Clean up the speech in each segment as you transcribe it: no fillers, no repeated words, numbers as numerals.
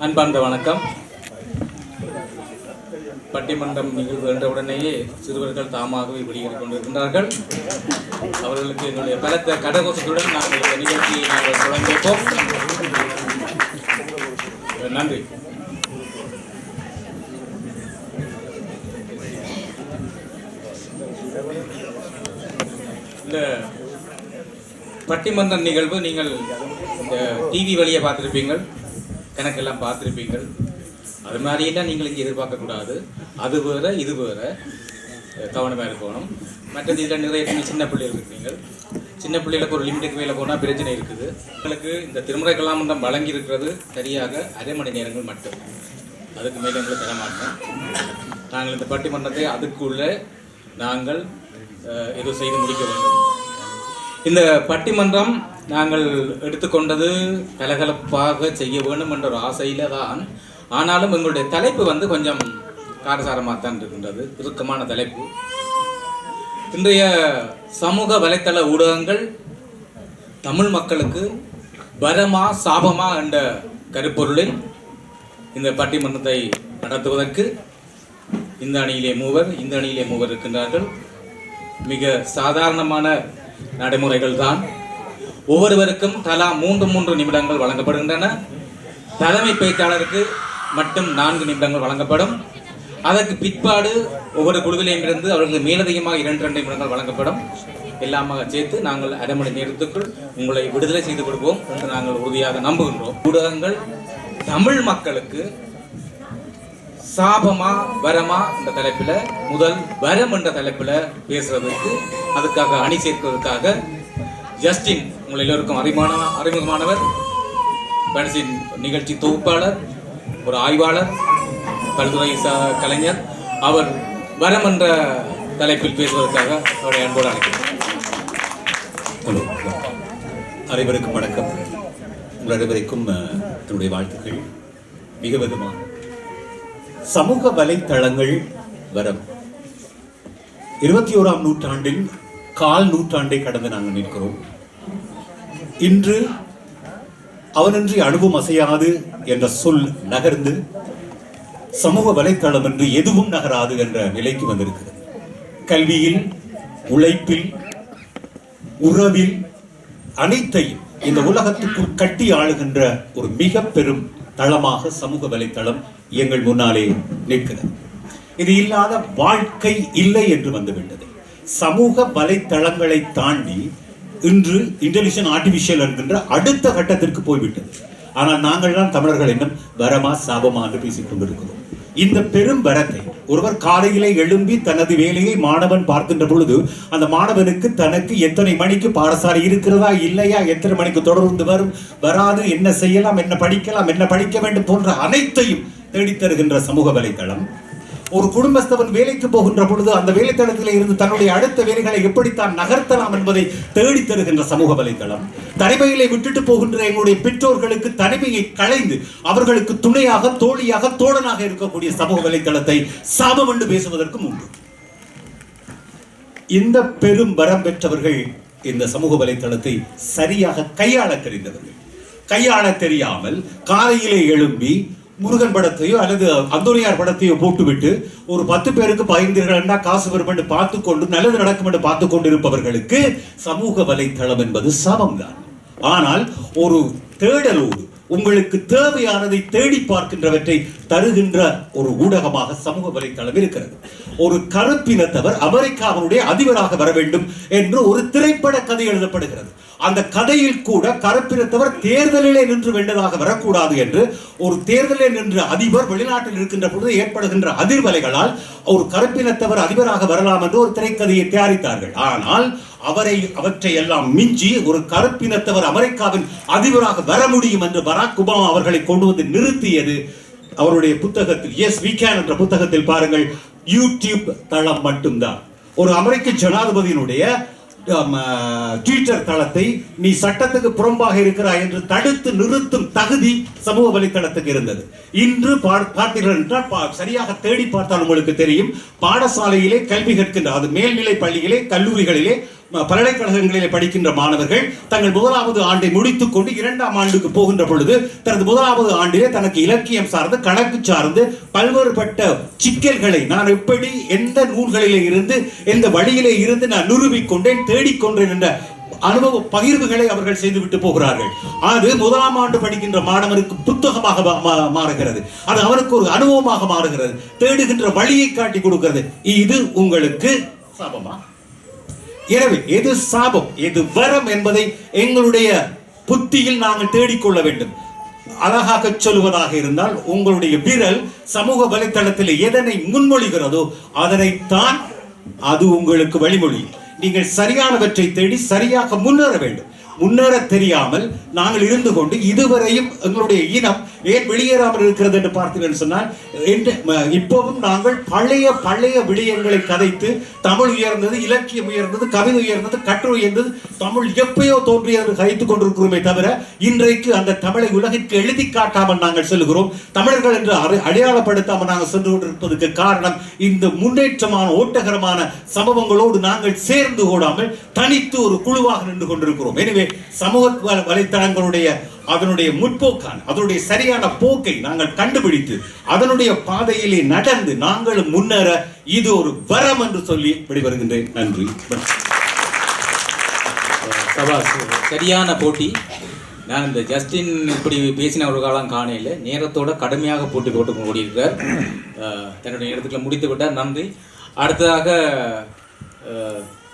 அன்பார்ந்த வணக்கம். பட்டிமன்றம் நிகழ்வு என்ற உடனேயே சிறுவர்கள் தாமாகவே வெளியேறிக் கொண்டிருக்கின்றார்கள். அவர்களுக்கு எங்களுடைய பலத்த கடகோஷத்துடன் நாங்கள் இந்த நிகழ்ச்சியை நாங்கள் தொடங்கியிருப்போம். நன்றி. இந்த பட்டிமன்ற நிகழ்வு நீங்கள் டிவி வழியை பார்த்துருப்பீங்கள், கணக்கெல்லாம் பார்த்துருப்பீங்கள். அது மாதிரியெல்லாம் நீங்கள் இங்கே எதிர்பார்க்கக்கூடாது. அது வேறு இது வேறு, கவனமாக இருக்கணும். மற்றது இதில் நிறைய சின்ன பிள்ளைகள் இருக்கீங்கள். சின்ன பிள்ளைகளுக்கு ஒரு லிமிட்டுக்கு மேலே போனால் பிரச்சனை இருக்குது. எங்களுக்கு இந்த திருமுறை கலாமன்றம் வழங்கி இருக்கிறது சரியாக 1/2 மணி நேரங்கள் மட்டும். அதுக்கு மேலே எங்களுக்கு தரமாட்டோம். நாங்கள் இந்த பட்டிமன்றத்தை அதுக்குள்ளே நாங்கள் ஏதோ செய்து முடிக்க வேண்டும். இந்த பட்டிமன்றம் நாங்கள் எடுத்துக்கொண்டது கலகலப்பாக செய்ய வேண்டும் என்ற ஒரு ஆசையில் தான். ஆனாலும் எங்களுடைய தலைப்பு கொஞ்சம் காரசாரமாக தான் இருக்கின்றது, இறுக்கமான தலைப்பு. இன்றைய சமூக வலைத்தள ஊடகங்கள் தமிழ் மக்களுக்கு வரமா சாபமா என்ற கருப்பொருளில் இந்த பட்டிமன்றத்தை நடத்துவதற்கு இந்த அணியிலே மூவர் இருக்கின்றார்கள். மிக சாதாரணமான நடைமுறைகள் தான். ஒவ்வொருவருக்கும் தலா 3 நிமிடங்கள் வழங்கப்படுகின்றன. தலைமை பேச்சாளருக்கு மட்டும் 4 நிமிடங்கள் வழங்கப்படும். அதற்கு பிற்பாடு ஒவ்வொரு குழுவிலையும் இருந்து அவர்களுக்கு மேலதிகமாக 2 நிமிடங்கள் வழங்கப்படும். எல்லாமாக சேர்த்து நாங்கள் 1/2 மணி நேரத்துக்குள் உங்களை விடுதலை செய்து கொடுப்போம் என்று நாங்கள் உறுதியாக நம்புகின்றோம். ஊடகங்கள் தமிழ் மக்களுக்கு சாபமா வரமா என்ற தலைப்பில், முதல் வரம் என்ற தலைப்பில் பேசுறதுக்கு, அதுக்காக அணி சேர்ப்பதற்காக ஜஸ்டின் உங்கள் எல்லோருக்கும் அறிமுகமானவர், பரிசின் நிகழ்ச்சி தொகுப்பாளர், ஒரு ஆய்வாளர், பல்துறை கலைஞர். அவர் வரம் என்ற தலைப்பில் பேசுவதற்காக அவருடைய அன்போடு அழைக்கிறேன். அனைவருக்கும் வணக்கம். உங்கள் அனைவருக்கும் என்னுடைய வாழ்த்துக்கள். மிக வெகுமான சமூக வலைத்தளங்கள் வரம் 21ஆம் நூற்றாண்டில் 1/4 நூற்றாண்டை கடந்து நாங்கள் நிற்கிறோம். இன்று அவனின்றி அணுவும் அசையாது என்ற சொல் நகர்ந்து சமூக வலைத்தளம் என்று எதுவும் நகராது என்ற நிலைக்கு வந்திருக்கிறது. கல்வியில், உழைப்பில், உறவில், அனைத்தையும் இந்த உலகத்துக்குள் கட்டி ஆளுகின்ற ஒரு மிக பெரும் தளமாக சமூக வலைத்தளம் எங்கள் முன்னாலே நிற்கிறது. இது இல்லாத வாழ்க்கை இல்லை என்று வந்துவிட்டது. சமூக வலைத்தளங்களை தாண்டி இன்று இன்டெலிஜென்ட் ஆர்டிபிஷியல் என்கின்ற அடுத்த கட்டத்திற்கு போய்விட்டது. ஆனால் நாங்கள் தான் தமிழர்கள் இன்னும் வரமா சாபமா என்று பேசிக் கொண்டிருக்கிறோம். இந்த பெரும் வரத்தை ஒருவர் காலையிலே எழும்பி தனது வேலையை மாணவன் பார்க்கின்ற பொழுது அந்த மாணவனுக்கு தனக்கு எத்தனை மணிக்கு பாடசாலை இருக்கிறதா இல்லையா, எத்தனை மணிக்கு தொடர்ந்து வராது, என்ன செய்யலாம், என்ன படிக்கலாம், என்ன படிக்க வேண்டும் போன்ற அனைத்தையும் தேடித்தருகின்ற சமூக வலைத்தளம். ஒரு குடும்பஸ்தவன் வேலைக்கு போகின்ற பொழுது அந்த வேலைத்தளத்திலே இருந்து தன்னுடைய அடுத்த வேலைகளை எப்படித்தான் நகர்த்தலாம் என்பதை தேடி தருகின்ற சமூக வலைத்தளம். தனிமையிலே விட்டுட்டு போகின்ற எங்களுடைய பெற்றோர்களுக்கு தனிமையை களைந்து அவர்களுக்கு துணையாக, தோழியாக, தோழனாக இருக்கக்கூடிய சமூக வலைத்தளத்தை சாபம் என்று பேசுவதற்கும் உண்டு. இந்த பெரும் வரம் பெற்றவர்கள் இந்த சமூக வலைத்தளத்தை சரியாக கையாள தெரிந்தவர்கள். கையாள தெரியாமல் காலையிலே எழும்பி முருகன் படத்தையோ அல்லது அந்தோனியார் படத்தையோ போட்டுவிட்டு ஒரு 10 பேருக்கு பகிர்ந்தீர்கள் காசு வரும் என்று பார்த்து கொண்டு, நல்லது நடக்கும் என்று பார்த்து கொண்டு இருப்பவர்களுக்கு சமூக வலைத்தளம் என்பது சாபம்தான். ஆனால் ஒரு தேடலோடு உங்களுக்கு தேவையானதை தேடி பார்க்கின்றவற்றை தருகின்ற ஒரு ஊடகமாக சமூக வலைத்தளம் இருக்கிறது. ஒரு கருப்பினத்தவர் அமெரிக்காவுடைய அதிபராக வர வேண்டும் என்று ஒரு திரைப்பட கதை எழுதப்படுகிறது. அந்த கதையில் கூட கருப்பினத்தவர் தேர்தலிலே நின்று வென்றதாக வரக்கூடாது என்று ஒரு தேர்தலில் நின்ற அதிபர் வெளிநாட்டில் இருக்கின்ற பொழுது ஏற்படுகின்ற அதிர்வலைகளால் ஒரு கருப்பினத்தவர் அதிபராக வரலாம் என்று ஒரு திரைக்கதையை தயாரித்தார்கள். ஆனால் அவற்றை எல்லாம் மிஞ்சி ஒரு கருப்பினத்தவர் அமெரிக்காவின் அதிபராக வர முடியும் என்று பராக் ஒபாமா அவர்களை கொண்டு வந்து நிறுத்தியது அவருடைய புத்தகத்தில் எஸ் வி கேன் என்ற புத்தகத்தில் பாருங்கள். யூடியூப் தளம் மட்டும்தான். ஒரு அமெரிக்க ஜனாதிபதியினுடைய ட்விட்டர் தளத்தை நீ சட்டத்துக்கு புறம்பாக இருக்கிறாய் என்று தடுத்து நிறுத்தும் தகுதி சமூக வலைத்தளத்துக்கு இருந்தது. இன்று பார்த்தீர்கள் என்றால் சரியாக தேடி பார்த்தால் உங்களுக்கு தெரியும், பாடசாலையிலே கல்வி கற்கின்ற, அது மேல்நிலை பள்ளியிலே, கல்லூரிகளிலே பல்கலைக்கழகங்களிலே படிக்கின்ற மாணவர்கள் தங்கள் முதலாவது ஆண்டை முடித்துக் கொண்டு 2ஆம் ஆண்டுக்கு போகின்ற பொழுது தனது முதலாவது ஆண்டிலே தனக்கு இலக்கியம் சார்ந்து கணக்கு சார்ந்து பல்வேறுபட்ட சிக்கல்களை நான் எப்படி எந்த நூல்களிலே இருந்து எந்த வழியிலே இருந்து நான் நிரூபிக்கொண்டேன் தேடிக்கொண்டேன் என்ற அனுபவ பகிர்வுகளை அவர்கள் செய்துவிட்டு போகிறார்கள். அது 1ஆம் ஆண்டு படிக்கின்ற மாணவனுக்கு புத்தகமாக மாறுகிறது. அது அவனுக்கு ஒரு அனுபவமாக மாறுகிறது. தேடுகின்ற வழியை காட்டி கொடுக்கிறது. இது உங்களுக்கு சாபமா? எனவே எது சாபம் எது வரம் என்பதை எங்களுடைய புத்தியில் நாங்கள் தேடிக்கொள்ள வேண்டும். அழகாக சொல்வதாக இருந்தால் உங்களுடைய விரல் சமூக வலைத்தளத்தில் எதனை முன்மொழிகிறதோ அதனைத்தான் அது உங்களுக்கு வழிமொழி. நீங்கள் சரியானவற்றை தேடி சரியாக முன்னேற வேண்டும். முன்னேற தெரியாமல் நாங்கள் இருந்து கொண்டு இதுவரையும் எங்களுடைய இனம் ஏன் வெளியேறாமல் இருக்கிறது என்று பார்த்தீர்கள் சொன்னால் இப்போவும் நாங்கள் பழைய பழைய விடயங்களை கதைத்து தமிழ் உயர்ந்தது, இலக்கியம் உயர்ந்தது, கவிதை உயர்ந்தது, கட்டுரை உயர்ந்தது, தமிழ் எப்பயோ தோன்றியது கதைத்துக் கொண்டிருக்கிறோமே தவிர இன்றைக்கு அந்த தமிழை உலகிற்கு எழுதி காட்டாமல் நாங்கள் செல்கிறோம். தமிழர்கள் என்று அடையாளப்படுத்தாமல் நாங்கள் சென்று கொண்டிருப்பதற்கு காரணம் இந்த முன்னேற்றமான ஓட்டகரமான சம்பவங்களோடு நாங்கள் சேர்ந்து ஓடாமல் தனித்து ஒரு குழுவாக நின்று கொண்டிருக்கிறோம். எனவே சமூக வலைத்தளங்களுடைய அதனுடைய முற்போக்கான அதனுடைய சரியான போக்கை நாங்கள் கண்டுபிடித்து அதனுடைய பாதையிலே நடந்து நாங்களும் முன்னேற இது ஒரு வரம் என்று சொல்லி விடைபெறுகின்றேன். நன்றி. சரியான போட்டி. நான் இந்த ஜஸ்டின் இப்படி பேசின ஒரு காலம் காணையில் நேரத்தோட கடுமையாக போட்டி போட்டு ஓடியிருக்கிறார். தன்னுடைய நேரத்துக்குள்ள முடித்து விட்டார். நன்றி. அடுத்ததாக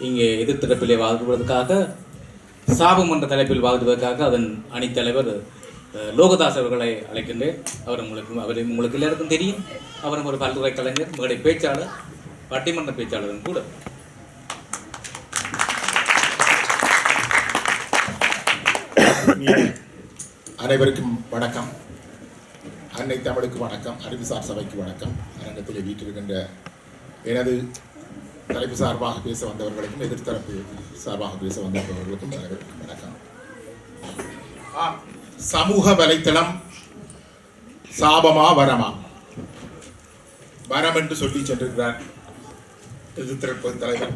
இங்கே எதிர்த்தரப்பிலே வாழ்வதற்காக சாபம் என்ற தலைப்பில் வாழ்வதற்காக அதன் அணித்தலைவர் லோகதாஸ் அவர்களை அழைக்கின்றேன். அவர் உங்களுக்கு எல்லாருக்கும் தெரியும். அவரும் ஒரு பல்துறை கலைஞர், மேடை பேச்சாளர், பட்டிமன்ற பேச்சாளரும் கூட. அனைவருக்கும் வணக்கம். அன்னை தமிழுக்கு வணக்கம். அறிவுசார் சபைக்கு வணக்கம். அரங்கத்தில் வீட்டிருக்கின்ற எனது தலைப்பு சார்பாக பேச வந்தவர்களுக்கும் எதிர்த்தரப்பு சார்பாக பேச வந்தவர்களுக்கும் வணக்கம். சமூக வலைத்தளம் சாபமா வரமா? வரம் என்று சொல்லி சென்றிருக்கிறார் எதிர்த்தரப்பு தலைவர்.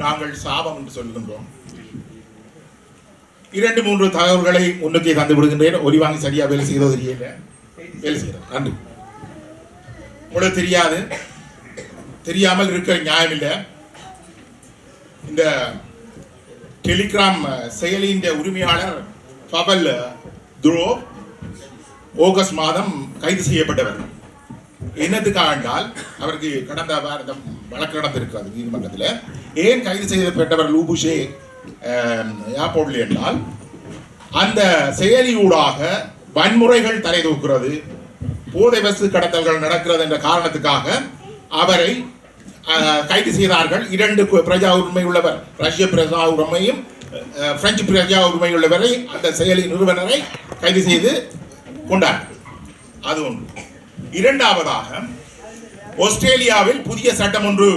நாங்கள் சாபம் என்று சொல்கின்றோம். 2-3 தகவல்களை முன்னுக்கே தந்து விடுகின்றேன். ஒலி வாங்கி சரியா வேலை செய்தோ தெரியல. வேலை செய்கிறோம். நன்றி. உங்களுக்கு தெரியாது, தெரியாமல் இருக்க நியாயம் இல்லை. இந்த டெலிகிராம் செயலியின் உரிமையாளர் பவல் துரோ ஆகஸ்ட் மாதம் கைது செய்யப்பட்டவர். என்னத்துக்காக என்றால் அவருக்கு கடந்த வாரம் வழக்கு நடந்திருக்கிறது நீதிமன்றத்தில். ஏன் கைது செய்யப்பட்டவர் லூபுஷே ஏர்போர்ட்ல என்றால் அந்த செயலியூடாக வன்முறைகள் தலை தூக்குறது, போதை வசு கடத்தல்கள் நடக்கிறது என்ற காரணத்துக்காக அவரை கைது செய்தார்கள். 2 பிரஜா உரிமை உள்ளவர், ரஷ்ய பிரஜா உரிமையும் பிரெஞ்சு பிரஜா உரிமை உள்ளவரை அந்த செயலி நிறுவனரை கைது செய்து கொண்டார். அது ஒன்று. 2வதாக ஆஸ்திரேலியாவில் புதிய சட்டம் ஒன்று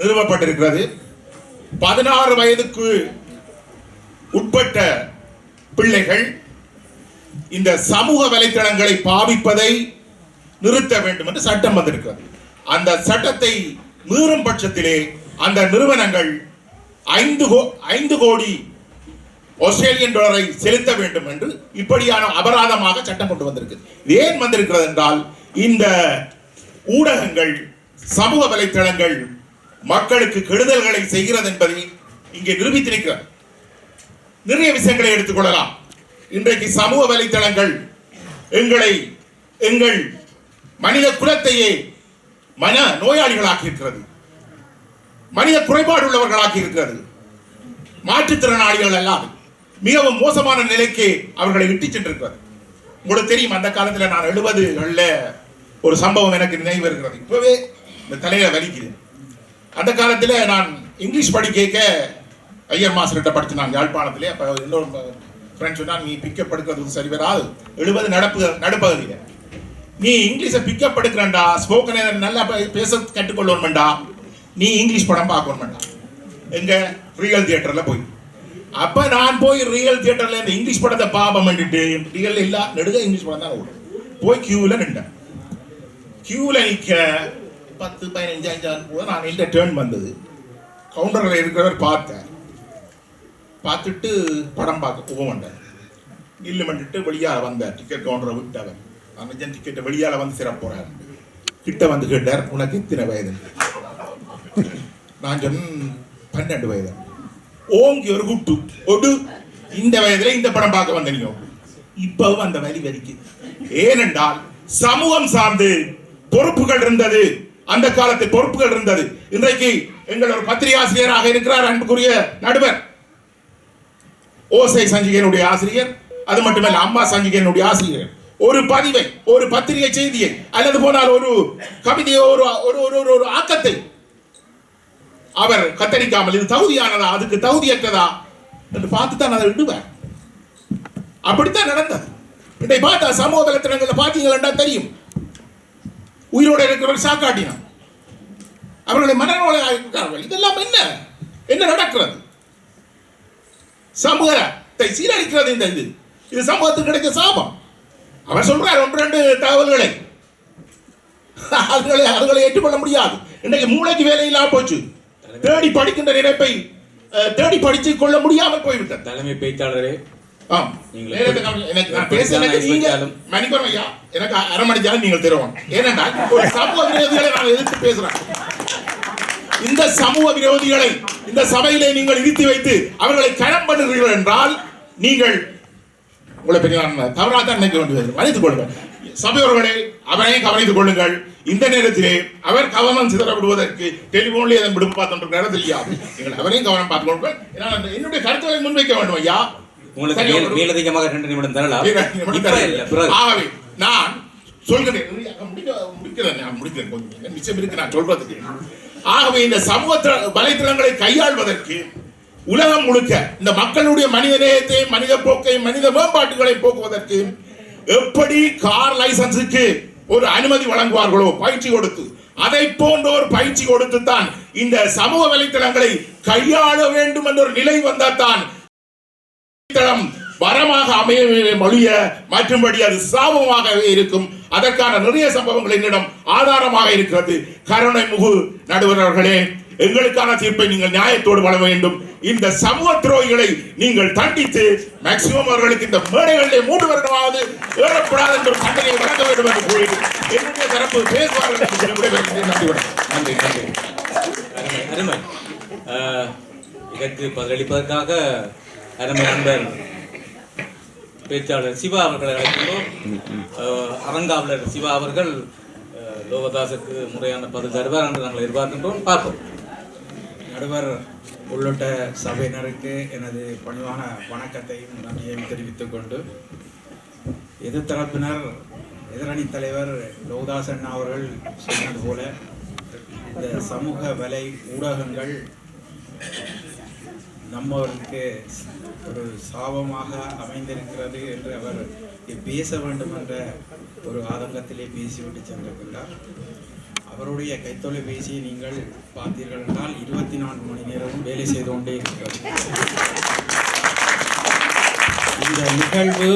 நிறுவப்பட்டிருக்கிறது. 16 வயதுக்கு உட்பட்ட பிள்ளைகள் இந்த சமூக வலைத்தளங்களை பாவிப்பதை நிறுத்த வேண்டும் என்று சட்டம் வந்திருக்கிறது. அந்த சட்டத்தை மீறும் பட்சத்திலே அந்த நிறுவனங்கள் 5 கோடி ஆஸ்திரேலியன் டாலரை செலுத்த வேண்டும் என்று இப்படியான அபராதமாக சட்டம் கொண்டு வந்திருக்கு. ஏன் வந்திருக்கிறது என்றால் இந்த ஊடகங்கள் சமூக வலைத்தளங்கள் மக்களுக்கு கெடுதல்களை செய்கிறது என்பதை இங்கே நிரூபித்திருக்கிறது. நிறைய விஷயங்களை எடுத்துக்கொள்ளலாம். இன்றைக்கு சமூக வலைத்தளங்கள் எங்கள் மனித குலத்தையே மன நோயாளிகளாக்கி இருக்கிறது, மனித குறைபாடு உள்ளவர்களாக்கி இருக்கிறது. மாற்றுத்திறனாளிகள் எல்லாம் மிகவும் மோசமான நிலைக்கு அவர்களை விட்டு சென்றிருக்கிறது. உங்களுக்கு தெரியும், அந்த காலத்தில் நான் 70களில் ஒரு சம்பவம் எனக்கு நினைவு இருக்கிறது. இப்பவே இந்த தலையில வலிக்குது. அந்த காலத்தில் நான் இங்கிலீஷ் படிக்க ஐயர் மாஸ்டர்கிட்ட படிச்சு நான் யாழ்ப்பாணத்திலே. அப்போ இன்னொரு ஃப்ரெண்ட் சொன்னா, நீ பிக்கப் எடுக்கிறது சரி வராது, 70 நடுப்பகுதியில் நீ இங்கிலீஷை பிக்கப் எடுக்கிறண்டா, ஸ்போக்கன் நல்லா பேச கற்றுக்கொள்ளணும்டா, நீ இங்கிலீஷ் படம் பார்க்கணும்டா எங்க ரியல் தியேட்டர்ல போய். அப்ப நான் போய் ரியல் தியேட்டர்ல இந்த இங்கிலீஷ் படத்தை பாப்பம் பண்ணிட்டு, ரியல் இல்ல நெடுக இங்கிலீஷ் படம் தான் ஓடும், போய் கியூவில் நின்றேன். கியூவில் நிற்க 10-15 போது நான் இந்த டேர்ன் வந்தது. கவுண்டரில் இருக்கிறவர் பார்த்தேன், பார்த்துட்டு படம் பார்க்க போகமாட்டார். இல்லு பண்ணிட்டு வெளியால் வந்தார். டிக்கெட் கவுண்டரை விட்டவர் அமைச்சன் டிக்கெட்டை வெளியால் வந்து சிறப்போறார். கிட்ட வந்து கேட்டார், உனக்கு எத்தனை வயது? நான் சொன்னேன் 12 வயது. ஓங்கி ஒரு குட்டு ஒடு, இந்த வயதுல இந்த படம் பார்க்க வந்தீங்க. இப்பவும் அந்த வரி வரிக்கு. ஏனென்றால் சமூகம் சார்ந்து பொறுப்புகள் இருந்தது. அந்த காலத்தில் பொறுப்புகள் இருந்தது. இன்றைக்கு எங்கள் ஒரு பத்திரிகை ஆசிரியராக இருக்கிறார் அன்புக்குரிய நடுவர், ஓசை சஞ்சிகையினுடைய ஆசிரியர். அது மட்டுமல்ல, அம்மா சஞ்சிகையினுடைய ஆசிரியர். ஒரு பதிவை, ஒரு பத்திரிகை செய்தியை அல்லது போனால் ஒரு கவிதையை, ஒரு ஆக்கத்தை அவர் கத்தரிக்காமல் இது தகுதியானதா அதுக்கு தகுதியற்றதா என்று பார்த்து தான் அதை விடுவார். அப்படித்தான் நடந்தது. இதை பார்த்தா சமூக வலைத்தளங்களில் பார்த்தீங்களா தெரியும். உயிரோடு இருக்கிறவர் சாக்காட்டினார், அவர்களை மனநோயாக இருக்கிறார்கள். இதெல்லாம் என்ன நடக்கிறது? சமூகத்தை சீரழிக்கிறது. இந்த இது சமூகத்துக்கு கிடைக்க சாபம். அவர் சொல்றார் 1-2 தகவல்களை, அதுகளை ஏற்றுக்கொள்ள முடியாது. இன்னைக்கு மூளைக்கு வேலை இல்லாம போச்சு. தேடி படிக்கின்ற நினைப்பை தேடி படித்து கொள்ள முடியாமல் போய்விட்டார். தலைமை பேச்சாளரே, எனக்கு அரை மணிச்சாலும் நீங்கள் தருவோம். ஏனென்றால் ஒரு சமூக விரோதிகளை நான் எதிர்த்து பேசுறேன். இந்த சமூக விரோதிகளை இந்த சபையிலே நீங்கள் இழுத்து வைத்து அவர்களை கரம் பண்ணுகிறீர்கள் என்றால் நீங்கள் உங்களை பற்றி நான் தவறாக தான் நினைக்க வேண்டியது. மன்னித்துக் கொள்ளுங்கள் சபையோர்களே, அவரையும் கவனித்துக் கொள்ளுங்கள். இந்த நேரத்திலே அவர் கவனம் சிதற விடுவதற்கு டெலிபோன்ல அதன் விடுப்பு பார்த்துட்டு தெரியாது. நீங்கள் அவரையும் கவனம் பார்த்துக் கொள்ளுங்கள். என்னுடைய கருத்துக்களை முன்வைக்க வேண்டும் ஐயா. மேலதிகமாக 2 நிமிடம் தரலாம். ஆகவே நான் சொல்கிறேன், முடிக்கிறேன் கொஞ்சம் நிச்சயம் இருக்கு நான் சொல்றதுக்கு. ஆகவே இந்த சமூக வலைத்தளங்களை கையாள்வதற்கு உலகம் முழுக்க இந்த மக்களுடைய மனித நேயத்தை, மனித போக்கை, மனித மேம்பாட்டுகளை போக்குவதற்கு எப்படி கார் லைசன்ஸுக்கு ஒரு அனுமதி வழங்குவார்களோ பயிற்சி கொடுத்து, அதை போன்ற ஒரு பயிற்சி கொடுத்து தான் இந்த சமூக வலைத்தளங்களை கையாள வேண்டும் என்ற ஒரு நிலை வந்தால் தான் வரமாக அமைய மொழிய மற்றும்படி அது சாபமாகவே இருக்கும். அதற்கான நிறைய சம்பவங்கள் என்னிடம் ஆதாரமாக இருக்கிறது. கருணை முகு நடுவர் அவர்களே, எங்களுக்கான தீர்ப்பை நீங்கள் நியாயத்தோடு வழங்க வேண்டும். இந்த சமூக துரோகிகளை நீங்கள் தண்டித்து மேக்சிமம் அவர்களுக்கு இந்த மேடைகளிலே 3 வருடமாவது ஏறப்படாது என்ற தண்டனையை வழங்க வேண்டும் என்று கூறி என்னுடைய தரப்பு பேசுவார்கள். அருமை. இதற்கு பதிலளிப்பதற்காக அருமை நண்பர் பேச்சாளர் சிவா அவர்களை அழைக்கின்றோம். அரங்காவலர் சிவா அவர்கள் லோகதாசுக்கு முறையான பதில் தருவார் என்று நாங்கள் எதிர்பார்க்கின்றோம். பார்ப்போம். நடுவர் உள்ளிட்ட சபையினருக்கு எனது பணிவான வணக்கத்தையும் நன்றியையும் தெரிவித்துக் கொண்டு, எதிர்த்தரப்பினர் எதிரணி தலைவர் லோகதாசன் அவர்கள் சொன்னது போல இந்த சமூக வலை ஊடகங்கள் நம்மவர்களுக்கு ஒரு சாபமாக அமைந்திருக்கிறது என்று அவர் பேச வேண்டும் என்ற ஒரு ஆதங்கத்திலே பேசிவிட்டு சென்றிருக்கின்றார். அவருடைய கைத்தொலைபேசியை நீங்கள் பார்த்தீர்கள் என்றால் 24 மணி நேரமும் வேலை செய்து கொண்டே இருக்கிறது. இந்த நிகழ்வு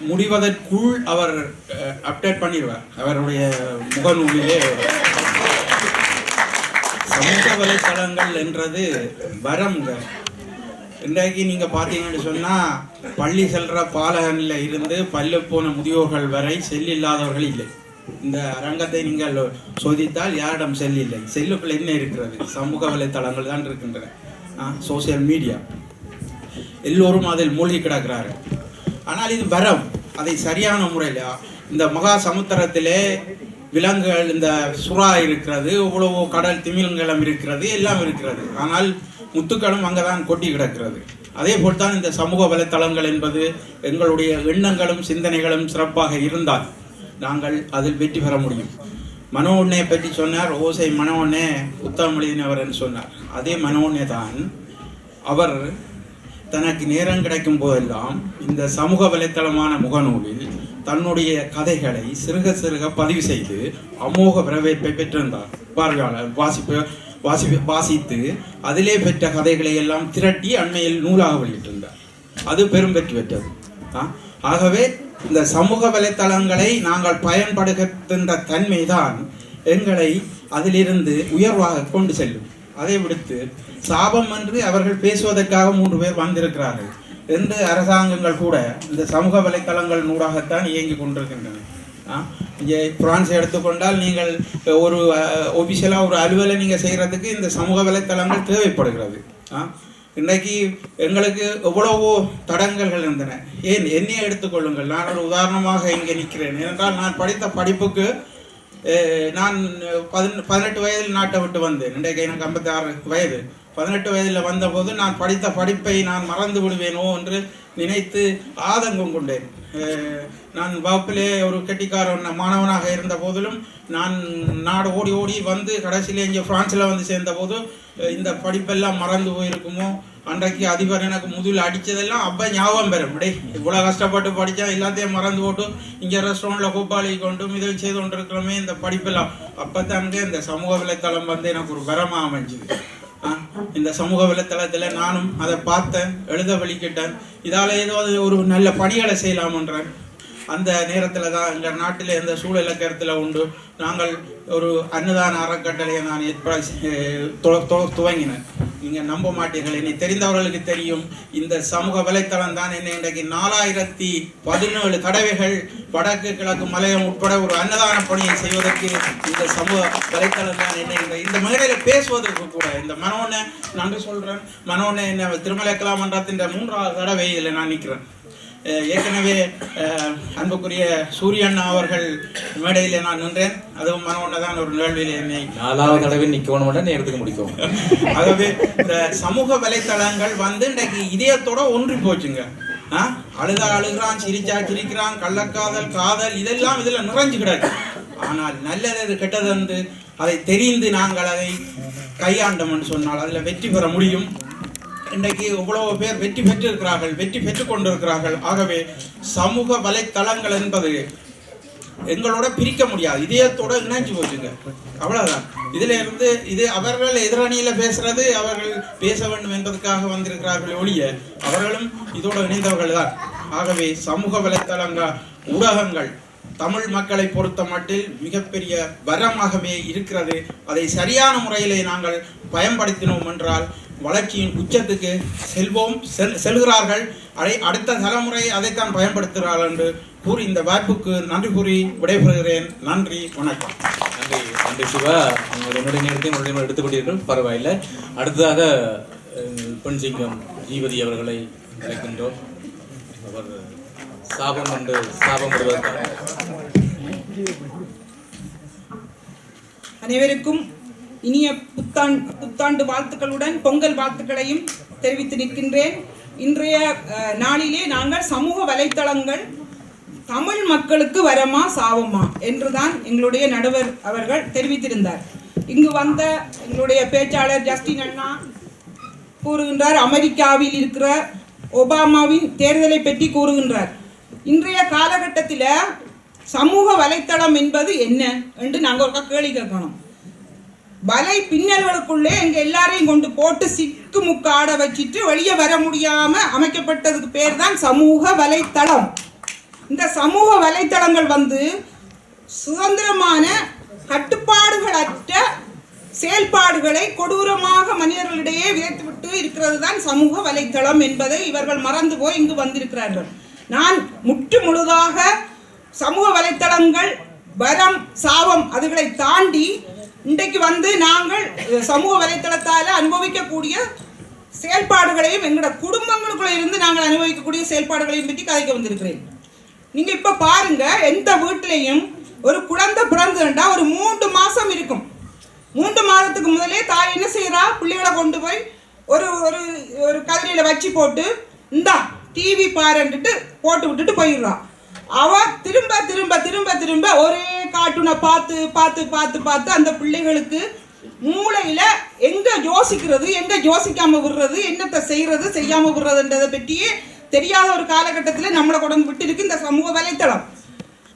முடிவதற்குள் அவர் அப்டேட் பண்ணிடுவார். அவருடைய முகநூலிலே சமூக வலைத்தளங்கள் என்றது வரங்க. இன்றைக்கு நீங்கள் பார்த்தீங்கன்னு சொன்னால் பள்ளி செல்கிற பாலகனில் இருந்து பல்லு போன முதியோர்கள் வரை செல் இல்லாதவர்கள் இல்லை. இந்த அரங்கத்தை நீங்கள் சோதித்தால் யாரிடம் செல் இல்லை. செல்லுக்குள் என்ன இருக்கிறது? சமூக வலைத்தளங்கள் தான் இருக்கின்றன, சோசியல் மீடியா. எல்லோரும் அதில் மூழ்கி கிடக்கிறார்கள். ஆனால் இது வரம். அதை சரியான முறையில் இந்த மகா சமுத்திரத்திலே விலங்குகள், இந்த சுறா இருக்கிறது, இவ்வளவோ கடல் திமிங்கலம் இருக்கிறது, எல்லாம் இருக்கிறது. ஆனால் முத்துக்களும் அங்கேதான் கொட்டி கிடக்கிறது. அதே போல்தான் இந்த சமூக வலைத்தளங்கள் என்பது எங்களுடைய எண்ணங்களும் சிந்தனைகளும் சிறப்பாக இருந்தால் நாங்கள் அதில் வெற்றி பெற முடியும். மனோண்ணே பற்றி சொன்னார். ஓசை மனோண்ணே புத்தகம் எழுதினவர் என்று சொன்னார். அதே மனோண்ணே தான் அவர் தனக்கு நேரம் கிடைக்கும் போதெல்லாம் இந்த சமூக வலைத்தளமான முகநூலில் தன்னுடைய கதைகளை சிறுக சிறுக பதிவு செய்து அமோக வரவேற்பை பெற்றிருந்தார். பார்வையாளர் வாசித்து அதிலே பெற்ற கதைகளை எல்லாம் திரட்டி அண்மையில் நூலாக வெளியிட்டிருந்தார். அது பெரும் வெற்றி பெற்றது. ஆகவே இந்த சமூக வலைத்தளங்களை நாங்கள் பயன்படுத்துகின்ற தன்மைதான் எங்களை அதிலிருந்து உயர்வாக கொண்டு செல்லும். அதை விடுத்து சாபம் என்று அவர்கள் பேசுவதற்காக 3 பேர் வந்திருக்கிறார்கள் என்று அரசாங்கங்கள் கூட இந்த சமூக வலைத்தளங்கள் நூறாகத்தான் இயங்கி கொண்டிருக்கின்றன. இங்கே பிரான்ஸ் எடுத்துக்கொண்டால் நீங்கள் ஒரு ஒபிஷியலாக ஒரு அலுவலை நீங்கள் செய்கிறதுக்கு இந்த சமூக வலைத்தளங்கள் தேவைப்படுகிறது. இன்றைக்கு எங்களுக்கு எவ்வளவோ தடங்கல்கள் இருந்தன. ஏன் என்னையே எடுத்துக்கொள்ளுங்கள், நான் ஒரு உதாரணமாக இங்கே நிற்கிறேன். ஏனென்றால் நான் படித்த படிப்புக்கு நான் 18 வயதில் நாட்டை விட்டு வந்தேன். இன்றைக்கு எனக்கு 56 வயது. 18 வயதில் வந்தபோது நான் படித்த படிப்பை நான் மறந்து விடுவேனோ என்று நினைத்து ஆதங்கம் கொண்டேன். நான் வகுப்பிலே ஒரு கெட்டிக்கார மாணவனாக இருந்த போதிலும் நான் நாடு ஓடி ஓடி வந்து கடைசியிலே இங்கே பிரான்ஸில் வந்து சேர்ந்த போது இந்த படிப்பெல்லாம் மறந்து போயிருக்குமோ, அன்றைக்கு அதிபர் எனக்கு முதுகில் அடித்ததெல்லாம் அப்போ ஞாபகம் பெறும். இப்படி இவ்வளோ கஷ்டப்பட்டு படித்தா எல்லாத்தையும் மறந்து போட்டு இங்கே ரெஸ்டாரண்ட்டில் கூப்பாளி கொண்டும் இதை செய்து கொண்டு இருக்கிறோமே இந்த படிப்பெல்லாம். அப்போ தானே இந்த சமூக வலைத்தளம் வந்து எனக்கு ஒரு வரமாக அமைஞ்சுது. இந்த சமூக வலைத்தளத்தில் நானும் அதை பார்த்தேன், எழுத வலிக்கிட்டேன். இதால் ஏதோ ஒரு நல்ல பணிகளை செய்யலாம்ன்றேன். அந்த நேரத்தில் தான் எங்கள் நாட்டில் எந்த சூழல் கருத்தில் உண்டு. நாங்கள் ஒரு அன்னதான அறக்கட்டளையை நான் துவங்கினேன். நீங்கள் நம்ப மாட்டீர்கள், என்னை தெரிந்தவர்களுக்கு தெரியும். இந்த சமூக வலைத்தளம் தான் என்னை இன்றைக்கு 4017 தடவைகள் வடக்கு கிழக்கு மலையம் உட்பட ஒரு அன்னதான பணியை செய்வதற்கு இந்த சமூக வலைத்தளம் தான் என்னை இந்த மேடையில் பேசுவதற்கு கூட இந்த மனோனை நன்றி சொல்கிறேன். மனோனை என்ன திருமலை கலாமன்றத்தின் 3வது தடவை இதில் நான் நிற்கிறேன். ஏற்கனவே அன்புக்குரிய சூரியண்ணா அவர்கள் மேடையில் நான் நின்றேன். அதுவும் மனோன்னு தான் ஒரு நிகழ்வில் என்னை 4வது தடவை நிற்கணும் நேரத்துக்கு முடிக்கும். ஆகவே இந்த சமூக வலைத்தளங்கள் வந்து இன்றைக்கு இதயத்தோட ஒன்றி போச்சுங்க. அழுகிறான், சிரிக்கிறான், கள்ளக்காதல், காதல் இதெல்லாம் இதில் நிறைஞ்சு கிடக்கு. ஆனால் நல்லது கெட்டது வந்து அதை தெரிந்து நாங்கள் அதை கையாண்டோம்னு சொன்னால் அதில் வெற்றி பெற முடியும். இன்றைக்கு இவ்வளவு பேர் வெற்றி பெற்றிருக்கிறார்கள், வெற்றி பெற்றுக் கொண்டிருக்கிறார்கள். ஆகவே சமூக வலைத்தளங்கள் என்பது எங்களோட பிரிக்க முடியாது, இதயத்தோட இணைஞ்சு போச்சுங்க. அவ்வளவுதான். இதுல இருந்து இது அவர்கள் எதிரணியில பேசுறது அவர்கள் பேச வேண்டும் என்பதற்காக வந்திருக்கிறார்கள் ஒழிய அவர்களும் இதோட இணைந்தவர்கள் தான். ஆகவே சமூக வலைத்தளங்கள் ஊடகங்கள் தமிழ் மக்களை பொறுத்த மட்டில் மிகப்பெரிய வரமாகவே இருக்கிறது. அதை சரியான முறையிலே நாங்கள் பயன்படுத்தினோம் என்றால் வளர்ச்சியின் உச்சத்துக்கு செல்கிறார்கள். அடுத்த தலைமுறை அதைத்தான் பயன்படுத்துகிறார்கள் என்று கூறி இந்த வாய்ப்புக்கு நன்றி கூறி விடைபெறுகிறேன். நன்றி, வணக்கம். நன்றி சிவா. என்னுடைய நேரத்தையும் எடுத்துக்கொண்டீர்கள், பரவாயில்லை. அடுத்ததாக பெண் சிங்கம் ஜீவதி அவர்களை அழைக்கின்றோம். அவர் சாபம் என்று சாபம் விடுவதற்காக. அனைவருக்கும் இனிய புத்தாண்டு வாழ்த்துக்களுடன் பொங்கல் வாழ்த்துக்களையும் தெரிவித்து நிற்கின்றேன். இன்றைய நாளிலே நாங்கள் சமூக வலைத்தளங்கள் தமிழ் மக்களுக்கு வரமா சாவமா என்றுதான் எங்களுடைய நடுவர் அவர்கள் தெரிவித்திருந்தார். இங்கு வந்த எங்களுடைய பேச்சாளர் ஜஸ்டின் அண்ணா கூறுகின்றார், அமெரிக்காவில் இருக்கிற ஒபாமாவின் தேர்தலை பற்றி கூறுகின்றார். இன்றைய காலகட்டத்தில் சமூக வலைத்தளம் என்பது என்ன என்று நாங்கள் ஒரு கேள்வி கேட்கணும். வலை பின்னல்களுக்குள்ளே எங்க எல்லாரையும் கொண்டு போட்டு சிக்கு முக்கு ஆட வச்சிட்டு வெளியே வர முடியாம அமைக்கப்பட்டதுக்கு பேர் தான் சமூக வலைத்தளம். இந்த சமூக வலைத்தளங்கள் வந்து சுதந்திரமான கட்டுப்பாடுகளற்ற செயல்பாடுகளை கொடூரமாக மனிதர்களிடையே விதைத்துவிட்டு இருக்கிறது தான் சமூக வலைத்தளம் என்பதை இவர்கள் மறந்து போய் இங்கு வந்திருக்கிறார்கள். நான் முற்று முழுதாக சமூக வலைத்தளங்கள் வரம் சாபம் அதுகளை தாண்டி இன்றைக்கு வந்து நாங்கள் சமூக வலைத்தளத்தால் அனுபவிக்கக்கூடிய செயல்பாடுகளையும் எங்களோட குடும்பங்களுக்குள்ள இருந்து நாங்கள் அனுபவிக்கக்கூடிய செயல்பாடுகளையும் பற்றி கதைக்க வந்திருக்கிறேன். நீங்க இப்ப பாருங்க, எந்த வீட்டிலையும் ஒரு குழந்தை பிறந்துட்டா ஒரு 3 மாசம் இருக்கும். 3 மாதத்துக்கு முதலே தாய் என்ன செய்யறா, பிள்ளைகளை கொண்டு போய் ஒரு ஒரு ஒரு கதிரையில வச்சு போட்டு இந்தா டிவி பாருன்ட்டு போட்டு விட்டுட்டு போயிடுறா. அவ திரும்ப திரும்ப திரும்ப திரும்ப ஒரே கார்ட்டூனை பார்த்து பார்த்து பார்த்து பார்த்து அந்த பிள்ளைகளுக்கு மூளையில எங்க யோசிக்கிறது, எங்க யோசிக்காம விடுறது, என்னத்தை செய்யறது செய்யாம விடுறதுன்றதை பற்றியே தெரியாத ஒரு காலகட்டத்தில் நம்மளை கொண்டு விட்டு இருக்கு இந்த சமூக வலைத்தளம்.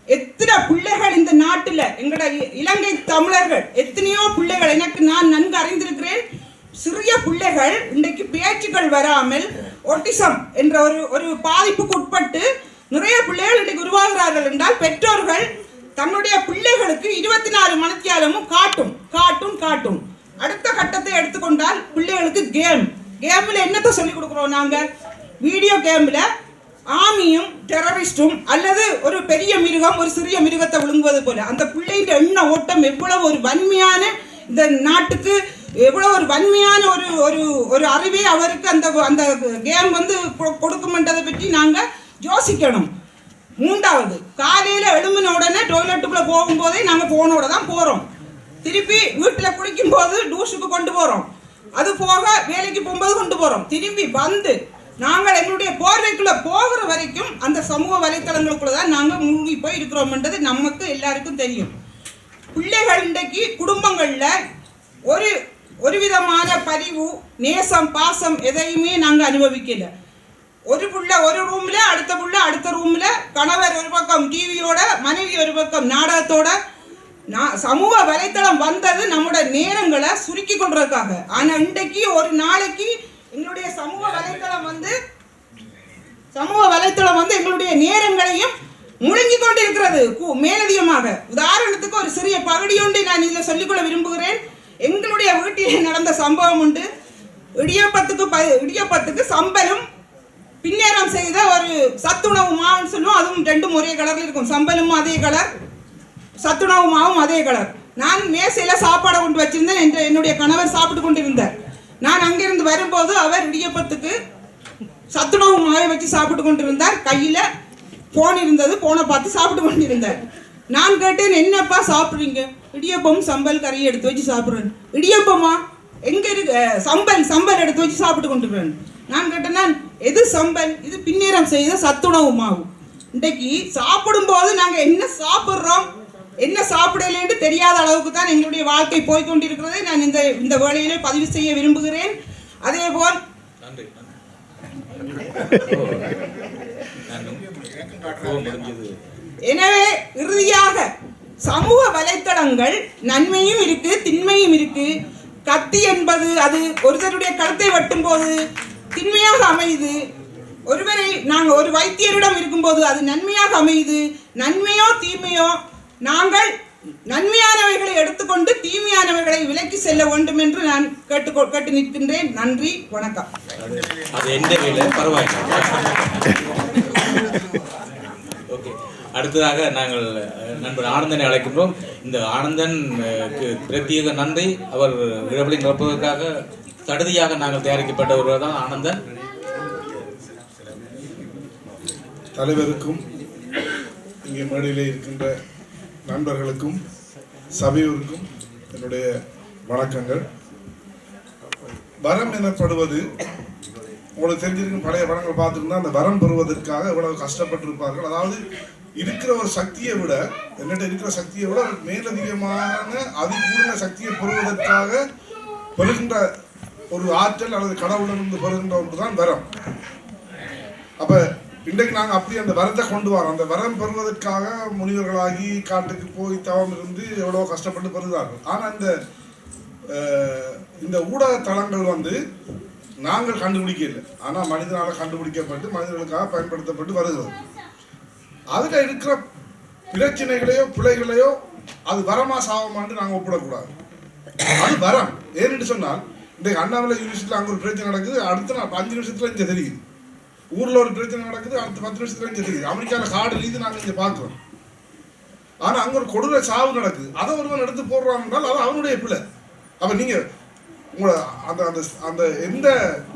எத்தனை பிள்ளைகள் இந்த நாட்டில் எங்களோட இலங்கை தமிழர்கள் எத்தனையோ பிள்ளைகள் எனக்கு நான் நன்கு அறிந்திருக்கிறேன். சிறிய பிள்ளைகள் இன்றைக்கு பேச்சுக்கள் வராமல் ஒட்டிசம் என்ற ஒரு பாதிப்புக்கு உட்பட்டு நிறைய பிள்ளைகள் இன்றைக்கு உருவாகிறார்கள் என்றால் பெற்றோர்கள் தன்னுடைய பிள்ளைகளுக்கு 24 மணித்தியாலமும் காட்டும் காட்டும் காட்டும் அடுத்த கட்டத்தை எடுத்துக்கொண்டால் பிள்ளைகளுக்கு கேமில் என்னத்தை சொல்லிக் கொடுக்குறோம் நாங்கள்? வீடியோ கேமில் ஆமியும் டெரரிஸ்டும் அல்லது ஒரு பெரிய மிருகம் ஒரு சிறிய மிருகத்தை விழுங்குவது போல அந்த பிள்ளையின் எண்ண ஓட்டம் எவ்வளவு ஒரு வன்மையான, இந்த நாட்டுக்கு எவ்வளவு ஒரு வன்மையான ஒரு ஒரு ஒரு அறிவை அவருக்கு அந்த அந்த கேம் வந்து கொடுக்குமென்றதை பற்றி நாங்கள் யோசிக்கணும். மூன்றாவது, காலையில் எழும்பின உடனே டாய்லெட்டுக்குள்ளே போகும்போதே நாங்கள் போனோட தான் போகிறோம். திருப்பி வீட்டில் குளிக்கும் போது டூஷுக்கு கொண்டு போகிறோம். அது போக வேலைக்கு போகும்போது கொண்டு போகிறோம். திரும்பி வந்து நாங்கள் எங்களுடைய போர்வைக்குள்ளே போகிற வரைக்கும் அந்த சமூக வலைத்தளங்களுக்குள்ள தான் நாங்கள் மூழ்கி போய் இருக்கிறோம்ன்றது நமக்கு எல்லாருக்கும் தெரியும். பிள்ளைகள் இன்றைக்கு குடும்பங்களில் ஒரு விதமான பரிவு, நேசம், பாசம் எதையுமே நாங்கள் அனுபவிக்கல. ஒரு புள்ள ஒரு ரூமில், அடுத்த புள்ள அடுத்த ரூமில், கணவர் ஒரு பக்கம் டிவியோட, மனைவி ஒரு பக்கம் நாடகத்தோட. சமூக வலைத்தளம் வந்தது நம்முடைய நேரங்களை சுருக்கி கொள்றதுக்காக. ஆனால் இன்றைக்கு ஒரு நாளைக்கு எங்களுடைய சமூக வலைத்தளம் வந்து எங்களுடைய நேரங்களையும் முழுங்கி கொண்டிருக்கிறது மேலதிகமாக. உதாரணத்துக்கு ஒரு சிறிய பகுதி ஒன்றை நான் இதில் சொல்லிக்கொள்ள விரும்புகிறேன். எங்களுடைய வீட்டில் நடந்த சம்பவம் உண்டு. இடியப்பத்துக்கு சம்பலும் பின்னேறம் செய்த ஒரு சத்துணவு மாவுன்னு சொல்லுவோம். அதுவும் ரெண்டும் ஒரே கலரில் இருக்கும். சம்பலும் அதே கலர், சத்துணவு மாவும் அதே கலர். நான் மேசையில் சாப்பாடை கொண்டு வச்சிருந்தேன். என்னுடைய கணவர் சாப்பிட்டு கொண்டிருந்தார். நான் அங்கிருந்து வரும்போது அவர் இடியப்பத்துக்கு சத்துணவு மாவை வச்சு சாப்பிட்டு கொண்டிருந்தார். கையில் போன் இருந்தது. போனை பார்த்து சாப்பிட்டு கொண்டிருந்தார். நான் கேட்டேன், என்னப்பா சாப்பிட்றீங்க? இடியப்பம் சம்பல் கறியை எடுத்து வச்சு சாப்பிட்றேன். இடியப்பமா? எங்கே இருக்கு? சம்பல் எடுத்து வச்சு சாப்பிட்டு கொண்டிருக்கிறேன். நான் கேட்டேன்னா, எது சம்பல்? இது பின்னேறம் செய்த சத்துணவு மாவு. இன்றைக்கு சாப்பிடும்போது நாங்கள் என்ன சாப்பிட்றோம், என்ன சாப்பிடலேன்னு தெரியாத அளவுக்கு தான் எங்களுடைய வாழ்க்கை போய்கொண்டிருக்கிறதை நான் இந்த வேளையிலே பதிவு செய்ய விரும்புகிறேன். அதே போல் எனவே இறுதியாக சமூக வலைத்தளங்கள் நன்மையும் இருக்கு, திண்மையும் இருக்கு. கத்தி என்பது அது ஒருத்தருடைய கழுத்தை வெட்டும் போது திண்மையாக அமையுது. நாங்கள் ஒரு வைத்தியரிடம் இருக்கும்போது அது நன்மையாக அமையுது. நன்மையோ தீமையோ நாங்கள் நன்மையானவைகளை எடுத்துக்கொண்டு தீமையானவைகளை விலக்கி செல்ல வேண்டும் என்று நான் கேட்டு நிற்கின்றேன். நன்றி, வணக்கம். அது எந்த வேலை பரவாயில்லை. ஓகே, அடுத்ததாக நாங்கள் நண்பர் ஆனந்தனை அழைக்கின்றோம். இந்த ஆனந்தனுக்கு பிரத்யேக நன்றி. அவர் இழப்பலை நிரப்புவதற்காக தடுதியாக நாங்கள் தயாரிக்கப்பட்ட ஒருவர் தான் ஆனந்தன். தலைவருக்கும் இங்கே மேடையிலே இருக்கின்ற நண்பர்களுக்கும் சபையோருக்கும் என்னுடைய வணக்கங்கள். வரம் எனப்படுவது உங்களுக்கு தெரிஞ்சிருக்கும். பழைய படங்கள் பார்த்துருந்தா அந்த வரம் பெறுவதற்காக எவ்வளவு கஷ்டப்பட்டிருப்பார்கள். அதாவது இருக்கிற ஒரு சக்தியை விட, என்னட்ட இருக்கிற சக்தியை விட மேலதிகமான அதிகூடின சக்தியை பெறுவதற்காக பெறுகின்ற ஒரு ஆற்றல் அல்லது கடவுளிலிருந்து பெறுகின்ற ஒன்று தான் வரம். அப்போ இன்றைக்கு நாங்கள் அப்படி அந்த வரத்தை கொண்டு வரோம். அந்த வரம் பெறுவதற்காக முனிவர்களாகி காட்டுக்கு போய் தவம் இருந்து எவ்வளோ கஷ்டப்பட்டு பெறுகிறார்கள். ஆனால் இந்த ஊடக தளங்கள் வந்து நாங்கள் கண்டுபிடிக்கல, ஆனால் மனிதனால் கண்டுபிடிக்கப்பட்டு மனிதர்களுக்காக பயன்படுத்தப்பட்டு வருகிறது. அதில் இருக்கிற பிரச்சனைகளையோ பிழைகளையோ அது வரமா சாவமான்னு நாங்கள் ஒப்பிடக்கூடாது. அது வரம். ஏன்னு சொன்னால் இன்றைக்கு அண்ணாமலை யூனிவர்சிட்டியில் அங்கே ஒரு பிரச்சனை நடக்குது, அடுத்த 5 நிமிஷத்தில் இங்கே தெரியுது. ஊரில் ஒரு பிரச்சனை நடக்குது, அடுத்த 10 நிமிஷத்துல இங்கே தெரியுது. அமெரிக்காவில் காடு இது நாங்கள் இங்கே பார்க்குறோம். ஆனால் அங்கே ஒரு கொடூர சாவு நடக்குது, அதை ஒருவன் எடுத்து போடுறான் என்றால் அது அவனுடைய பிள்ளை. அப்போ நீங்கள் உங்களை அந்த அந்த அந்த எந்த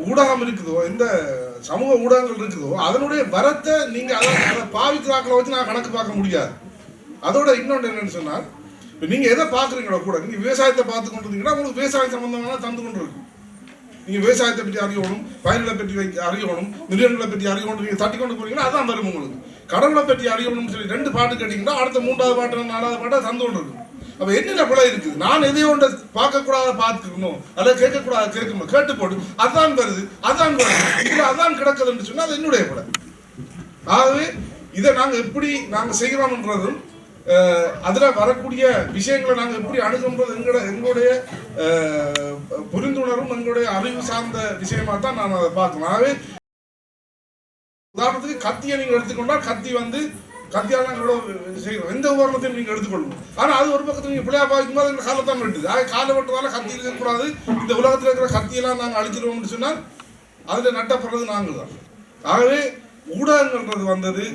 ஊடகம் இருக்குதோ, எந்த சமூக ஊடகங்கள் இருக்குதோ அதனுடைய வரத்தை நீங்கள் அதை பாவிக்கிறாக்களை வச்சு நான் கணக்கு பார்க்க முடியாது. அதோட இன்னொன்று என்னன்னு சொன்னால், இப்போ நீங்கள் எதை பார்க்குறீங்களோ கூட, நீங்கள் விவசாயத்தை பார்த்து கொண்டு இருந்தீங்கன்னா உங்களுக்கு விவசாயம் சம்பந்தமான தந்து கொண்டு இருக்கும். நீங்கள் விவசாயத்தை பற்றி அறியணும், வயல்களை பற்றி அறியணும், மிருகங்களை பற்றி அறியணும். நீங்கள் தட்டி கொண்டு போறீங்கன்னா அதான் வரும் உங்களுக்கு. கடவுளை பற்றி அறியணும்னு சொல்லி 2 பாட்டு கேட்டிங்கன்னா அடுத்த 3வது பாட்டு 4வது பாட்டை தந்து கொண்டு இருக்கும். அப்போ என்னென்ன பிள்ளை இருக்குது, நான் எதையோ ஒன்றை பார்க்கக்கூடாத பார்த்துக்கணும், அல்லது கேட்கக்கூடாத கேட்கணும், கேட்டு போட்டு அதான் வருது அதான் வருது இதில் அதான் கிடக்குதுன்னு சொன்னால் அது என்னுடைய பிள்ளை. ஆகவே இதை நாங்கள் எப்படி நாங்கள் செய்கிறோம்ன்றதும் அதில் வரக்கூடிய விஷயங்களை நாங்கள் எப்படி அணுகுன்றது எங்களுடைய புரிந்துணர்வும் எங்களுடைய அறிவு சார்ந்த விஷயமா தான் நான் அதை பார்க்கணும். ஆகவே உதாரணத்துக்கு கத்தியை நீங்கள் எடுத்துக்கொண்டால் கத்தி வந்து கத்தியால் நாங்கள் இவ்வளோ செய்கிறோம். எந்த உபகரணத்தையும் நீங்கள் எடுத்துக்கொள்ளணும். ஆனால் அது ஒரு பக்கத்தில் நீங்கள் பிள்ளையா பாய்க்கும் போது எங்கள் காலை தான் வெட்டுது. காலை வெட்டுறதால கத்தி இருக்கக்கூடாது, இந்த உலகத்தில் இருக்கிற கத்தியெல்லாம் நாங்கள் அழிச்சிடுவோம்னு சொன்னால் அதில் நட்டப்படுறது நாங்கள் தான். ஆகவே ஊடகங்கள்ன்றது வந்தது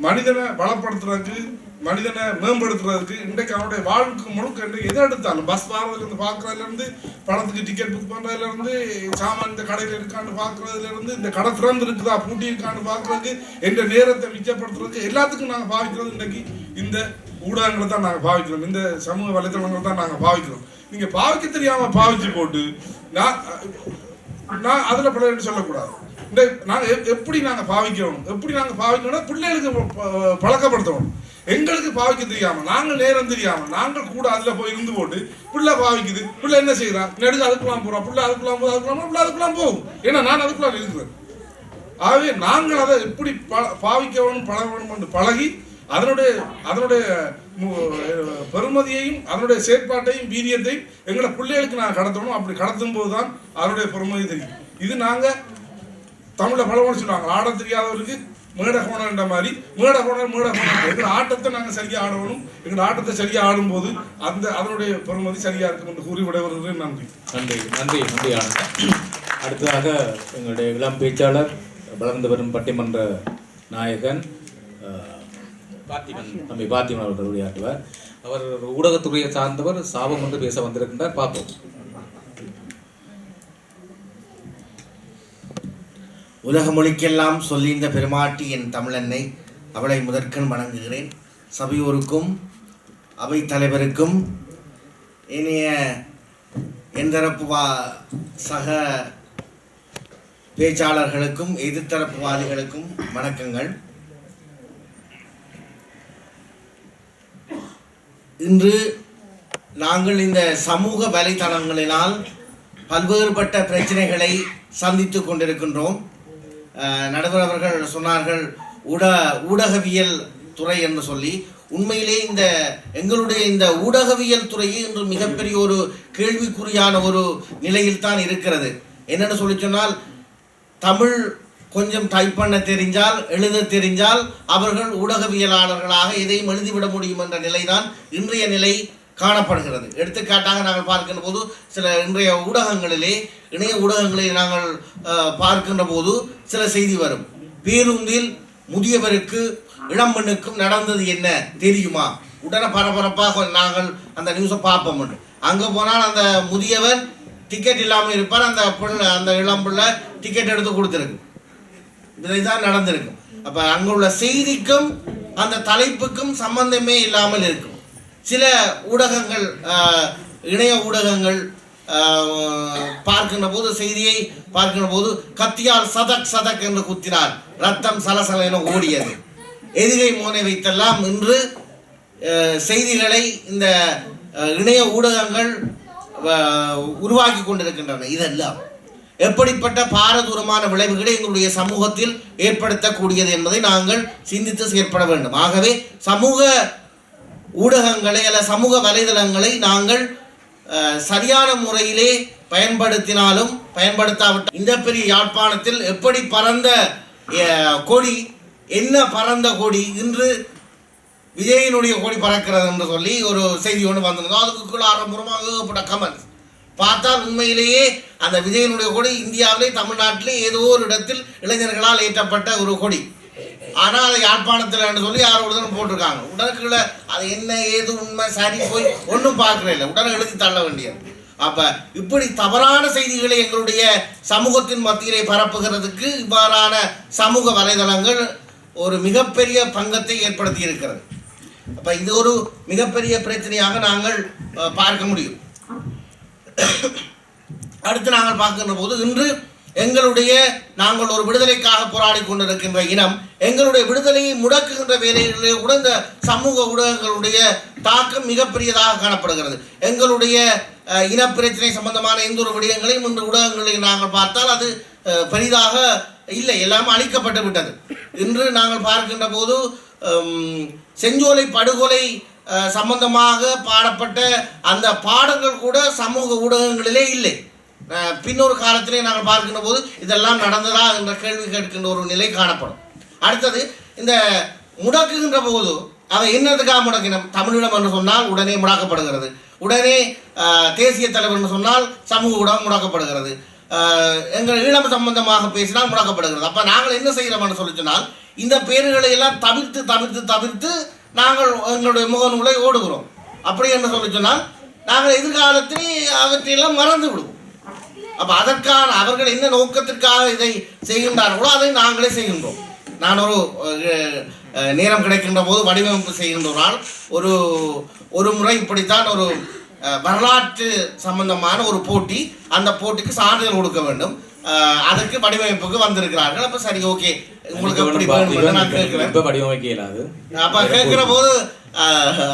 மனிதனை பலப்படுத்துறதுக்கு, மனிதனை மேம்படுத்துறதுக்கு. இன்றைக்கு அவனுடைய வாழ்க்கை முழுக்க இன்றைக்கு எதை எடுத்தாலும் பஸ் வாரதுலேருந்து பார்க்குறதுலேருந்து, பணத்துக்கு டிக்கெட் புக் பண்ணுறதுலேருந்து, சாமான் இந்த கடையில் இருக்கான்னு பார்க்குறதுலேருந்து, இந்த கடை திறந்து இருக்குதா பூட்டி இருக்கான்னு பார்க்குறதுக்கு, என்ற நேரத்தை மிச்சப்படுத்துறதுக்கு எல்லாத்துக்கும் நாங்கள் பாவிக்கிறது இன்றைக்கு இந்த ஊடகங்களை தான் நாங்கள் பாவிக்கிறோம். இந்த சமூக வலைத்தளங்களை தான் நாங்கள் பாவிக்கிறோம். நீங்கள் பாவிக்க தெரியாமல் பாவிச்சு போட்டு நான் அதில் பிள்ளைன்னு சொல்லக்கூடாது. இந்த நாங்கள் எப்படி நாங்கள் பாவிக்கிறோம், எப்படி நாங்கள் பாவிக்கணும்னா பிள்ளைகளுக்கு பழக்கப்படுத்தணும். எங்களுக்கு பாவிக்க தெரியாமல், நாங்கள் நேரம் தெரியாமல், நாங்கள் கூட அதில் போய் இருந்து போட்டு பிள்ளை பாவிக்குது, பிள்ளை என்ன செய்கிறான், நெடுக்க அதுக்குலாம் போகிறோம், பிள்ளை அதுக்குலாம் பிள்ளை அதுக்குலாம் போகும். ஏன்னா நான் அதுக்குலாம் இருக்கிறேன். ஆகவே நாங்கள் அதை எப்படி பாவிக்கணும் பழகணும் என்று பழகி அதனுடைய பெருமதியையும் அதனுடைய செயற்பாட்டையும் வீரியத்தையும் எங்களை பிள்ளைகளுக்கு நாங்கள் கடத்தணும். அப்படி கடத்தும் போது தான் அதனுடைய பெருமதி தெரியும். இது நாங்கள் தமிழில் பழமொழி சொல்லுவாங்க, ஆட தெரியாதவருக்கு மேடை கோணன்ற மாதிரி மேடை கோணம் எங்கள் ஆட்டத்தை நாங்கள் சரியாக ஆடணும். எங்கள் ஆட்டத்தை சரியாக ஆடும்போது அதனுடைய பெருமதி சரியாக இருக்கும் என்று கூறி விடைபெறுகிறேன். நன்றி. நன்றி நன்றி நன்றி ஆனந்த். அடுத்ததாக எங்களுடைய இளம் பேச்சாளர், வளர்ந்து வரும் பட்டிமன்ற நாயகன் தம்பி பாத்திமன் அவர்கள் உரையாற்றுவார். அவர் ஊடகத்துறையை சார்ந்தவர், சாபம் என்று பேச வந்திருக்கின்றார். பார்ப்போம். உலக மொழிக்கெல்லாம் சொல்லிந்த பெருமாட்டி என் தமிழன்னை, அவளை முதற்கண் வணங்குகிறேன். சபையோருக்கும் அவை தலைவருக்கும் இனிய எந்தரப்பு சக பேச்சாளர்களுக்கும் எதிர்த்தரப்புவாதிகளுக்கும் வணக்கங்கள். இன்று நாங்கள் இந்த சமூக வலைத்தளங்களினால் பல்வேறுபட்ட பிரச்சனைகளை சந்தித்து கொண்டிருக்கின்றோம். நடுவர் அவர்கள் சொன்னார்கள் ஊடகவியல் துறை என்று சொல்லி. உண்மையிலே எங்களுடைய இந்த ஊடகவியல் துறையை இன்று மிகப்பெரிய ஒரு கேள்விக்குறியான ஒரு நிலையில் தான் இருக்கிறது. என்னென்னு சொல்லி சொன்னால், தமிழ் கொஞ்சம் டைப் பண்ண தெரிஞ்சால், எழுத தெரிஞ்சால் அவர்கள் ஊடகவியலாளர்களாக எதையும் எழுதிவிட முடியும் என்ற நிலைதான் இன்றைய நிலை காணப்படுகிறது. எடுத்துக்காட்டாக நாங்கள் பார்க்கின்ற போது சில இன்றைய ஊடகங்களிலே, இணைய ஊடகங்களில் நாங்கள் பார்க்கின்ற போது சில செய்தி வரும். பேருந்தில் முதியவருக்கு இளம்பெண்ணுக்கும் நடந்தது என்ன தெரியுமா? உடனே பரபரப்பாக நாங்கள் அந்த நியூஸை பார்ப்போம். அங்கே போனால் அந்த முதியவர் டிக்கெட் இல்லாமல் இருப்பார், அந்த இளம்பிள்ளை டிக்கெட் எடுத்து கொடுத்துருக்கு. இதுதான் நடந்திருக்கும். அப்போ அங்கே உள்ள செய்திக்கும் அந்த தலைப்புக்கும் சம்பந்தமே இல்லாமல் இருக்கும். சில ஊடகங்கள், இணைய ஊடகங்கள் பார்க்கின்ற போது, செய்தியை பார்க்கின்ற போது, கத்தியால் சதக் சதக் என்று குத்தினார், ரத்தம் சலசல என ஓடியது, எதிரை மோனை வைத்தெல்லாம் இன்று செய்திகளை இந்த இணைய ஊடகங்கள் உருவாக்கி கொண்டிருக்கின்றன. இதெல்லாம் எப்படிப்பட்ட பாரதூரமான விளைவுகளை எங்களுடைய சமூகத்தில் ஏற்படுத்தக்கூடியது என்பதை நாங்கள் சிந்தித்து செயற்பட வேண்டும். ஆகவே சமூக ஊடகங்களை அல்ல சமூக வலைதளங்களை நாங்கள் சரியான முறையிலே பயன்படுத்தினாலும் பயன்படுத்தாவிட்டால், இந்த பெரிய யாழ்ப்பாணத்தில் எப்படி பறந்த கொடி, என்ன பறந்த கொடி, இன்று விஜயனுடைய கொடி பறக்கிறது என்று சொல்லி ஒரு செய்தி ஒன்று வந்திருந்தோம். அதுக்குள்ள ஆரம்பமாக ஏகப்பட்ட கமெண்ட்ஸ் பார்த்தால் உண்மையிலேயே அந்த விஜயனுடைய கொடி இந்தியாவிலே, தமிழ்நாட்டிலே ஏதோ ஒரு இடத்தில் இளைஞர்களால் ஏற்றப்பட்ட ஒரு கொடி. ஆனால் அதை யாழ்ப்பாணத்தில் என்று சொல்லி யார் உடனே போட்டிருக்காங்க. உடனுக்குள்ள அது என்ன ஏது உண்மை சரி போய் ஒன்றும் பார்க்கறே இல்லை, உடனே எழுதி தள்ள வேண்டியது. அப்போ இப்படி தவறான செய்திகளை எங்களுடைய சமூகத்தின் மத்தியிலே பரப்புகிறதுக்கு இவ்வாறான சமூக வலைதளங்கள் ஒரு மிகப்பெரிய பங்கத்தை ஏற்படுத்தி இருக்கிறது. அப்போ இது ஒரு மிகப்பெரிய பிரச்சனையாக நாங்கள் பார்க்க முடியும். அடுத்து நாங்கள் பார்க்கின்ற போது, இன்று நாங்கள் ஒரு விடுதலைக்காக போராடி கொண்டிருக்கின்ற இனம், எங்களுடைய விடுதலையை முடக்குகின்ற வேலைகளிலே கூட இந்த சமூக ஊடகங்களுடைய தாக்கம் மிகப்பெரியதாக காணப்படுகிறது. எங்களுடைய இனப்பிரச்சனை சம்பந்தமான எந்த ஒரு விடயங்களையும் இன்று ஊடகங்களில் நாங்கள் பார்த்தால் அது பெரிதாக இல்லை, எல்லாம் அழிக்கப்பட்டு விட்டது. இன்று நாங்கள் பார்க்கின்ற போது செஞ்சோலை படுகொலை சம்பந்தமாக பாடப்பட்ட அந்த பாடல்கள் கூட சமூக ஊடகங்களிலே இல்லை. பின்னொரு காலத்திலே நாங்கள் பார்க்கின்ற போது இதெல்லாம் நடந்ததா என்ற கேள்வி கேட்கின்ற ஒரு நிலை காணப்படும். அடுத்தது, இந்த முடக்குகின்ற போது அதை என்னதுக்காக முடக்கினோம்? தமிழினம் என்று சொன்னால் உடனே முடக்கப்படுகிறது, உடனே தேசிய தலைவர் என்று சொன்னால் சமூக ஊடகம் முடக்கப்படுகிறது, எங்கள் ஈழம் சம்பந்தமாக பேசினால் முடக்கப்படுகிறது. அப்போ நாங்கள் என்ன செய்கிறோம்னு சொல்லி சொன்னால் இந்த பேர்களை எல்லாம் தவிர்த்து தவிர்த்து தவிர்த்து நாங்கள் எங்களுடைய முகநூலை ஓடுகிறோம். அப்படி என்று சொல்லி சொன்னால் நாங்கள் எதிர்காலத்தில் அவற்றையெல்லாம் மறந்து விடுவோம். அப்போ அதற்கான அவர்கள் என்ன நோக்கத்திற்காக இதை செய்கின்றார்களோ அதை நாங்களே செய்கின்றோம். நான் நேரம் கிடைக்கின்ற போது வடிவமைப்பு செய்கின்றவரால் ஒரு முறை இப்படித்தான் ஒரு வரலாற்று சம்பந்தமான ஒரு போட்டி, அந்த போட்டிக்கு சான்றிதழ் கொடுக்க வேண்டும், அதற்கு வடிவமைப்புக்கு வந்திருக்கிறார்கள். அப்போ சரி ஓகே உங்களுக்கு எப்படி வேணும் நான் கேட்கிறேன். அப்போ கேட்கிற போது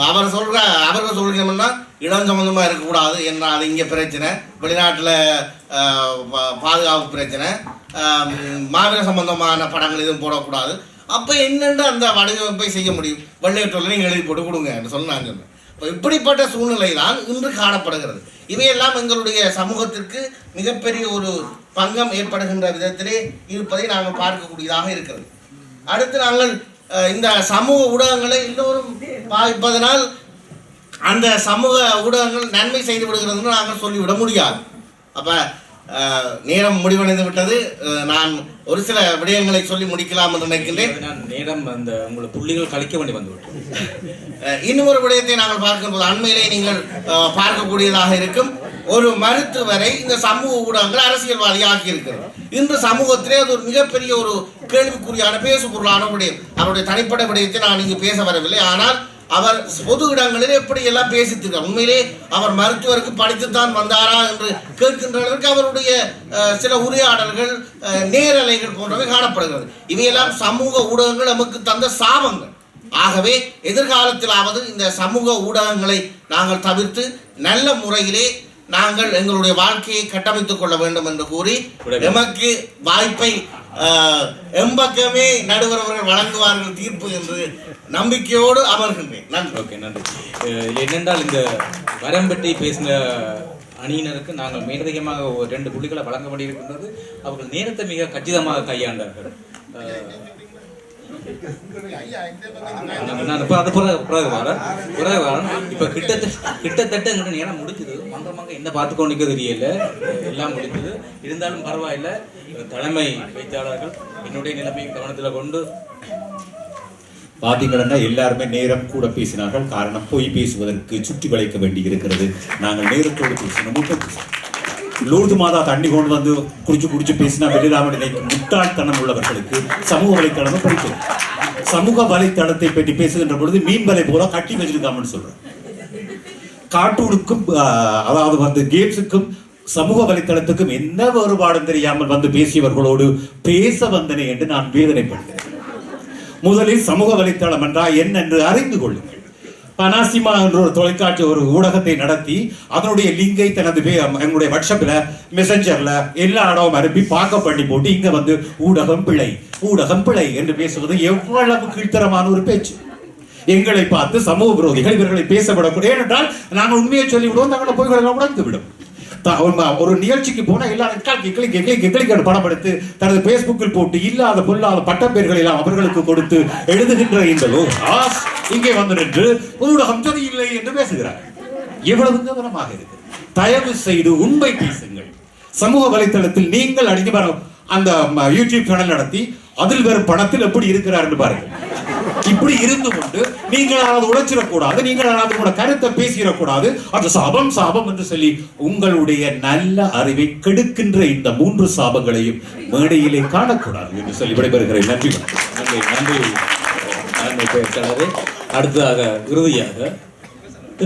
அவர்கள் சொல்கிறோம்னா இடம் சம்பந்தமாக இருக்கக்கூடாது, என்ன அது இங்கே பிரச்சனை, வெளிநாட்டில் பாதுகாப்பு பிரச்சனை, மாவீர சம்பந்தமான படங்கள் எதுவும் போடக்கூடாது. அப்போ என்னென்று அந்த வடிவமைப்பை செய்ய முடியும்? வெள்ளையற்றோல நீங்கள் எழுதி போட்டு கொடுங்க என்று சொல்லி நான் சொன்னேன். இப்போ இப்படிப்பட்ட சூழ்நிலை தான் இன்று காணப்படுகிறது. இவையெல்லாம் எங்களுடைய சமூகத்திற்கு மிகப்பெரிய ஒரு பங்கம் ஏற்படுகின்ற விதத்திலே இருப்பதை நாங்கள் பார்க்கக்கூடியதாக இருக்கிறது. அடுத்து நாங்கள் இந்த சமூக ஊடகங்களை எல்லோரும் பாவிப்பதனால் அந்த சமூக ஊடகங்கள் நன்மை செய்து விடுகிறதுன்னு நாங்கள் சொல்லிவிட முடியாது. அப்போ நேரம் முடிவடைந்து விட்டது. நான் ஒரு சில விடயங்களை சொல்லி முடிக்கலாம் என்று நினைக்கின்றேன். நேரம் அந்த உங்களுக்கு புள்ளிகள் கழிக்க வேண்டி வந்துவிட்டது. இன்னும் ஒரு விடயத்தை நாங்கள் பார்க்கும்போது அண்மையிலே நீங்கள் பார்க்கக்கூடியதாக இருக்கும். ஒரு மருத்துவரை இந்த சமூக ஊடகங்கள் அரசியல்வாதி ஆக்கி இருக்கிறது. இன்று சமூகத்திலே அது ஒரு மிகப்பெரிய ஒரு கேள்விக்குறியான பேசு பொருளான விடயம். அவருடைய தனிப்பட்ட விடயத்தை நான் இங்கு பேச வரவில்லை. ஆனால் அவர் பொது இடங்களில் எப்படி எல்லாம் பேசித்திருக்கார். உண்மையிலே அவர் மருத்துவருக்கு படித்துத்தான் வந்தாரா என்று கேட்கின்ற அளவிற்கு அவருடைய சில உரையாடல்கள், நேரலைகள் போன்றவை காணப்படுகிறது. இவையெல்லாம் சமூக ஊடகங்கள் நமக்கு தந்த சாபங்கள். ஆகவே எதிர்காலத்திலாவது இந்த சமூக ஊடகங்களை நாங்கள் தவிர்த்து நல்ல முறையிலே நாங்கள் எங்களுடைய வாழ்க்கையை கட்டமைத்துக் கொள்ள வேண்டும் என்று கூறி எமக்கு வாய்ப்பை எம்பக்கமே நடுவரவர்கள் வழங்குவார்கள் தீர்ப்பு என்று நம்பிக்கையோடு அமர்கின்றேன். நன்றி. ஓகே, நன்றி. என்னென்றால் இந்த வரம் பற்றி பேசின அணியினருக்கு நாங்கள் மேலதிகமாக 2 புள்ளிகளை வழங்க வேண்டியிருக்கின்றது. அவர்கள் நேரத்தை மிக கச்சிதமாக கையாண்டார்கள். இப்ப கிட்டத்தட்ட எங்கிட்ட நேரம் முடிஞ்சது. மந்தமாக என்ன பார்த்துக்கொண்டிருக்க தெரியல, எல்லாம் முடிஞ்சது. இருந்தாலும் பரவாயில்ல. தலைமை வைத்தாளர்கள் என்னுடைய நிலைமையை கவனத்தில் கொண்டு பார்த்தீங்கன்னா எல்லாருமே நேரம் கூட பேசினார்கள். காரணம் பொய் பேசுவதற்கு சுற்றி வளைக்க வேண்டி இருக்கிறது. நாங்கள் நேரத்தோடு பேசினோம். லூர்து மாதா தண்ணி கொண்டு வந்து குடிச்சு பேசினா வெளியிடாமல் நினைக்கும் முட்டாள்தனம் உள்ளவர்களுக்கு சமூக வலைத்தளம் பிடிக்கும். சமூக வலைத்தளத்தை பற்றி பேசுகின்ற பொழுது மீன் வலை போல கட்டி வச்சிருக்காமன்னு சொல்றேன். கார்ட்டூனுக்கும் அதாவது வந்து கேம்ஸுக்கும் சமூக வலைத்தளத்துக்கும் என்ன வேறுபாடும் தெரியாமல் வந்து பேசியவர்களோடு பேச வந்தனே என்று நான் வேதனைப்படுகிறேன். முதலில் சமூக வலைத்தளம் என்றால் என்ன என்று அறிந்து கொள்ளுங்கள். பனாசிமா என்ற ஒரு தொலைக்காட்சி ஒரு ஊடகத்தை நடத்தி அதனுடைய லிங்கை தனது எங்களுடைய வாட்ஸ்அப்ல மெசஞ்சர்ல எல்லா இடமும் அனுப்பி பார்க்க பண்ணி போட்டு இங்க வந்து ஊடகம் பிழை என்று பேசுவது எவ்வளவு கீழ்த்தரமான ஒரு பேச்சு. எங்களை பார்த்து சமூக விரோதிகள் இவர்களை பேசப்படக்கூடிய, ஏனென்றால் நாங்கள் உண்மையை சொல்லிவிடுவோம், தங்களை போய் உடைத்து விடும். ஒரு நிகழ்ச்சிக்கு போனா எல்லாரும் கிளிக்கு படம் எடுத்து தனது பேஸ்புக்கில் போட்டு இல்லாத பொல்லாத பட்டப்பேர்கள் எல்லாம் அவர்களுக்கு கொடுத்து எழுதுகின்ற இந்த இங்கே வந்து நின்று ஊடகம் சரியில்லை என்று பேசுகிறார். எவ்வளவு கவனமாக இருக்கு. தயவு செய்து உண்மை பேசுங்கள். சமூக வலைத்தளத்தில் நீங்கள் அடிக்க அந்த யூடியூப் சேனல் நடத்தி அதில் வரும் பணத்தில் எப்படி இருக்கிறார் என்று பாருங்கள். இப்படி இருந்து கொண்டு நீங்கள் உழைச்சிடக்கூடாது, நீங்கள் கூட கருத்தை பேசிடக்கூடாது, அது சாபம் என்று சொல்லி உங்களுடைய நல்ல அறிவை கெடுக்கின்ற இந்த 3 சாபங்களையும் மேடையிலே காணக்கூடாது என்று சொல்லி விடைபெறுகிறேன். நன்றி நன்றி பேச்சாளரே. அடுத்ததாக இறுதியாக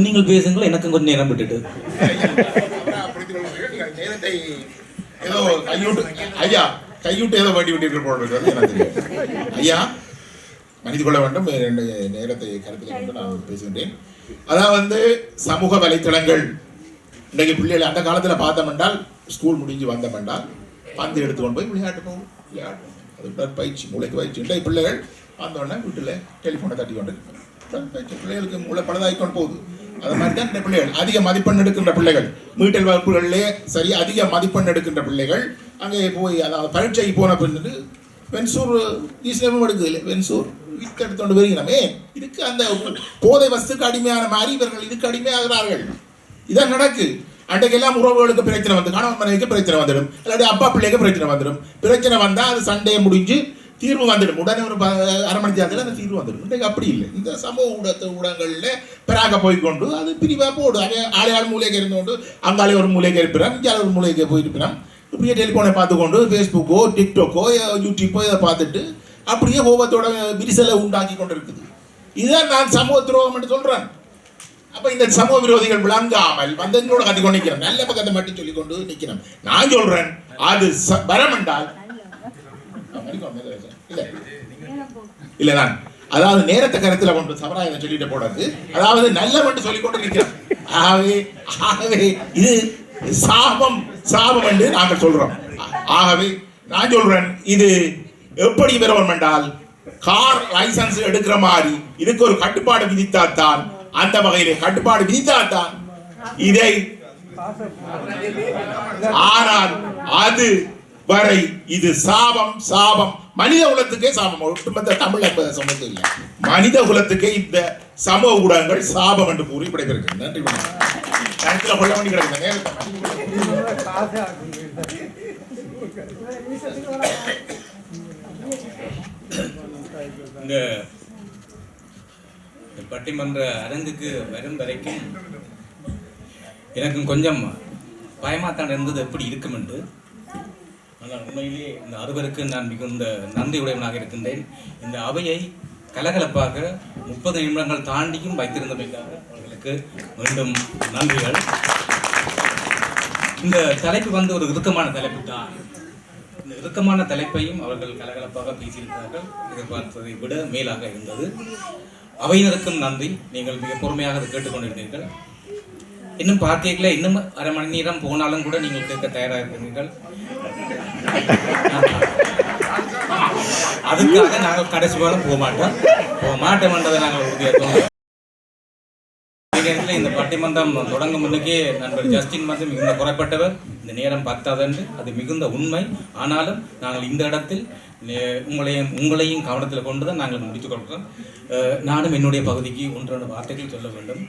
நீங்கள் பேசுங்கள். எனக்கும் கொஞ்சம் நேரம் விட்டுட்டு கையூட்டு ஏதோ வேண்டி விட்டு ஐயா மனித கொள்ள வேண்டும். நேரத்தை கருத்தில் கொண்டு நான் பேசுகின்றேன். அதாவது சமூக வலைத்தளங்கள் இன்றைக்கு பிள்ளைகள் அந்த காலத்தில் பார்த்தோம் என்றால் ஸ்கூல் முடிஞ்சு வந்தோம் என்றால் பந்து எடுத்துக்கொண்டு போய் விளையாடணும், அது உடற்பயிற்சி, மூளைக்கு பயிற்சி. இன்றைக்கு பிள்ளைகள் வந்தோடனே வீட்டில் டெலிஃபோனை தட்டி கொண்டு பயிற்சி. பிள்ளைகளுக்கு மூளை பழுதாகிக்கொண்டு போகுது. அது மாதிரி தான் இந்த பிள்ளைகள் அதிக மதிப்பெண் எடுக்கின்ற பிள்ளைகள் மீட்டல் வகுப்புகளிலே சரி அதிக மதிப்பெண் எடுக்கின்ற பிள்ளைகள் அங்கே போய் அதாவது பரீட்சைக்கு போன பின்னது வென்சூர் ஈஸ்வரம் எடுக்குது இல்லை, வென்சூர் எடுத்துக்கொண்டு வருகிறோமே. இதுக்கு அந்த போதை வஸ்துக்கு அடிமையான மாதிரி இவர்கள் இதுக்கு அடிமையாகிறார்கள். இதான் நடக்கு. அன்றைக்கெல்லாம் உறவுகளுக்கு பிரச்சனை வந்து கணவன் மனைவிக்கு பிரச்சனை வந்துடும், இல்லாட்டி அப்பா பிள்ளைக்கு பிரச்சனை வந்துடும். பிரச்சனை வந்தால் அது சண்டையை முடிஞ்சு தீர்வு வந்துடும். உடனே ஒரு அரை மணி நேரத்தில் அந்த தீர்வு வந்துடும். இன்றைக்கு அப்படி இல்லை. இந்த சமூக ஊடகங்களில் பிறாக போய்கொண்டு அது பிரிவாக போடும். அதே ஆளையாள் மூலைக்கு இருந்தோண்டு அங்காலே ஒரு மூலைக்கு இருப்பினான், இங்கே ஒரு மூலைக்கு போயிருப்பினான். இப்படியே டெலிஃபோனை பார்த்துக்கொண்டு ஃபேஸ்புக்கோ டிக்டாக்கோ யூடியூப்போ இதை பார்த்துட்டு அப்படியே கோபத்தோட விரிசலை உண்டாக்கி கொண்டு இருக்குது. இதுதான் நான் சமூக துரோகம் என்று சொல்கிறேன். அப்போ இந்த சமூக விரோதிகள் விளங்காமல் வந்து எங்களோட கத்திக்கொண்டு நிற்கிறேன். நல்ல பக்கத்தை மட்டும் சொல்லி கொண்டு நிற்கிறேன். நான் சொல்கிறேன் அது வரம் என்றால் இல்ல நான் அதாவது நேரத்தை கருத்தில் கொண்டு சமராயம் சொல்லிட்டு போடாது. அதாவது நல்ல மட்டும் சொல்லிக்கொண்டு நிற்கிறேன். ஆகவே இது சாபம் என்று நாங்கள் சொல்றோம். ஆகவே நான் சொல்றேன் இது எப்படி வரும் என்றால் கார் லைசன்ஸ் எடுக்கிற மாதிரி இதுக்கு ஒரு கட்டுப்பாடு விதித்தாத்தான், அந்த வகையிலே கட்டுப்பாடு விதித்தாத்தான் இதை. ஆனால் அது வரை இது சாபம் மனித குலத்துக்கே சாபம். ஒட்டுமொத்த தமிழ் சமூகத்தில் இல்லை, மனித குலத்துக்கே இந்த சமூக ஊடகங்கள் சாபம் என்று கூறி விடைபெறுகிறேன். நன்றி. கருத்தில் கொள்ள வேண்டி கிடக்குங்க. இந்த பட்டிமன்ற அரங்குக்கு வரும் வரைக்கும் எனக்கும் கொஞ்சம் பயமாத்தான் இருந்தது எப்படி இருக்கும் என்று. ஆனால் உண்மையிலே இந்த அறுவருக்கு நான் மிகுந்த நன்றியுடையவனாக இருக்கின்றேன். இந்த அவையை கலகலப்பாக 30 நிமிடங்கள் தாண்டியும் வைத்திருந்தமைக்காக அவர்களுக்கு மீண்டும் நன்றிகள். இந்த தலைப்பு வந்து ஒரு இறுக்கமான தலைப்பு தான். இந்த இறுக்கமான தலைப்பையும் அவர்கள் கலகலப்பாக பேசியிருக்கிறார்கள். எதிர்பார்த்ததை விட மேலாக இருந்தது. அவையினருக்கும் நன்றி. நீங்கள் மிக பொறுமையாக அதை கேட்டுக்கொண்டிருந்தீர்கள். இன்னும் பார்க்கல, இன்னும் அரை மணி நேரம் போனாலும் கூட நீங்கள் கேட்க தயாராக இருக்கிறீர்கள். அதுக்காக நாங்கள் கடைசி வாரம் போக மாட்டோம் என்றதை நாங்கள் உறுதியாக இந்த பட்டிமன்றம் தொடங்கும் முன்னுக்கே நண்பர் ஜஸ்டின் வந்து மிகுந்த குறைப்பட்டவர். இந்த நேரம் பத்தாதென்று அது மிகுந்த உண்மை. ஆனாலும் நாங்கள் இந்த இடத்தில் உங்களையும் கவனத்தில் கொண்டுதான் நாங்கள் முடித்துக் கொள்கிறோம். நானும் என்னுடைய பகுதிக்கு 1-2 வார்த்தைகள் சொல்ல வேண்டும்.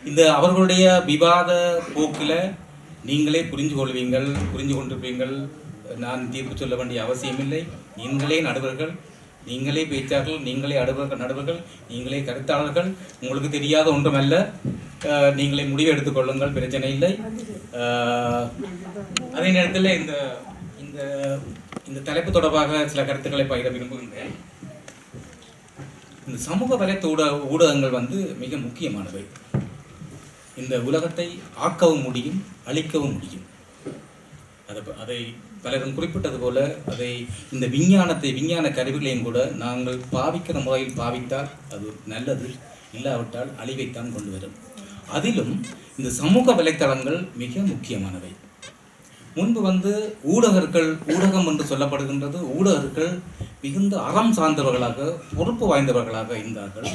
இந்த அவர்களுடைய விவாத போக்கில் நீங்களே புரிந்து கொண்டிருப்பீங்கள். நான் தீர்ப்பு சொல்ல வேண்டிய அவசியமில்லை. நீங்களே நடுவர்கள், நீங்களே பேச்சாளர்கள், நீங்களே நடுவர்கள், நீங்களே கருத்தாளர்கள். உங்களுக்கு தெரியாத ஒன்றுமல்ல. நீங்களே முடிவு எடுத்துக்கொள்ளுங்கள், பிரச்சனை இல்லை. அதே நேரத்தில் இந்த தலைப்பு தொடர்பாக சில கருத்துக்களை பகிர விரும்புகின்றேன். இந்த சமூக வலைத்தள ஊடகங்கள் வந்து மிக முக்கியமானவை. இந்த உலகத்தை ஆக்கவும் முடியும், அழிக்கவும் முடியும். அதை பலரும் குறிப்பிட்டது போல அதை இந்த விஞ்ஞான கருவிகளையும் கூட நாங்கள் பாவிக்கிற முறையில் பாவித்தால் அது நல்லது, இல்லாவிட்டால் அழிவைத்தான் கொண்டு வரும். அதிலும் இந்த சமூக வலைத்தளங்கள் மிக முக்கியமானவை. முன்பு வந்து ஊடகம் என்று சொல்லப்படுகின்றது. ஊடகர்கள் மிகுந்த அறம் சார்ந்தவர்களாக, பொறுப்பு வாய்ந்தவர்களாக இருந்தார்கள்.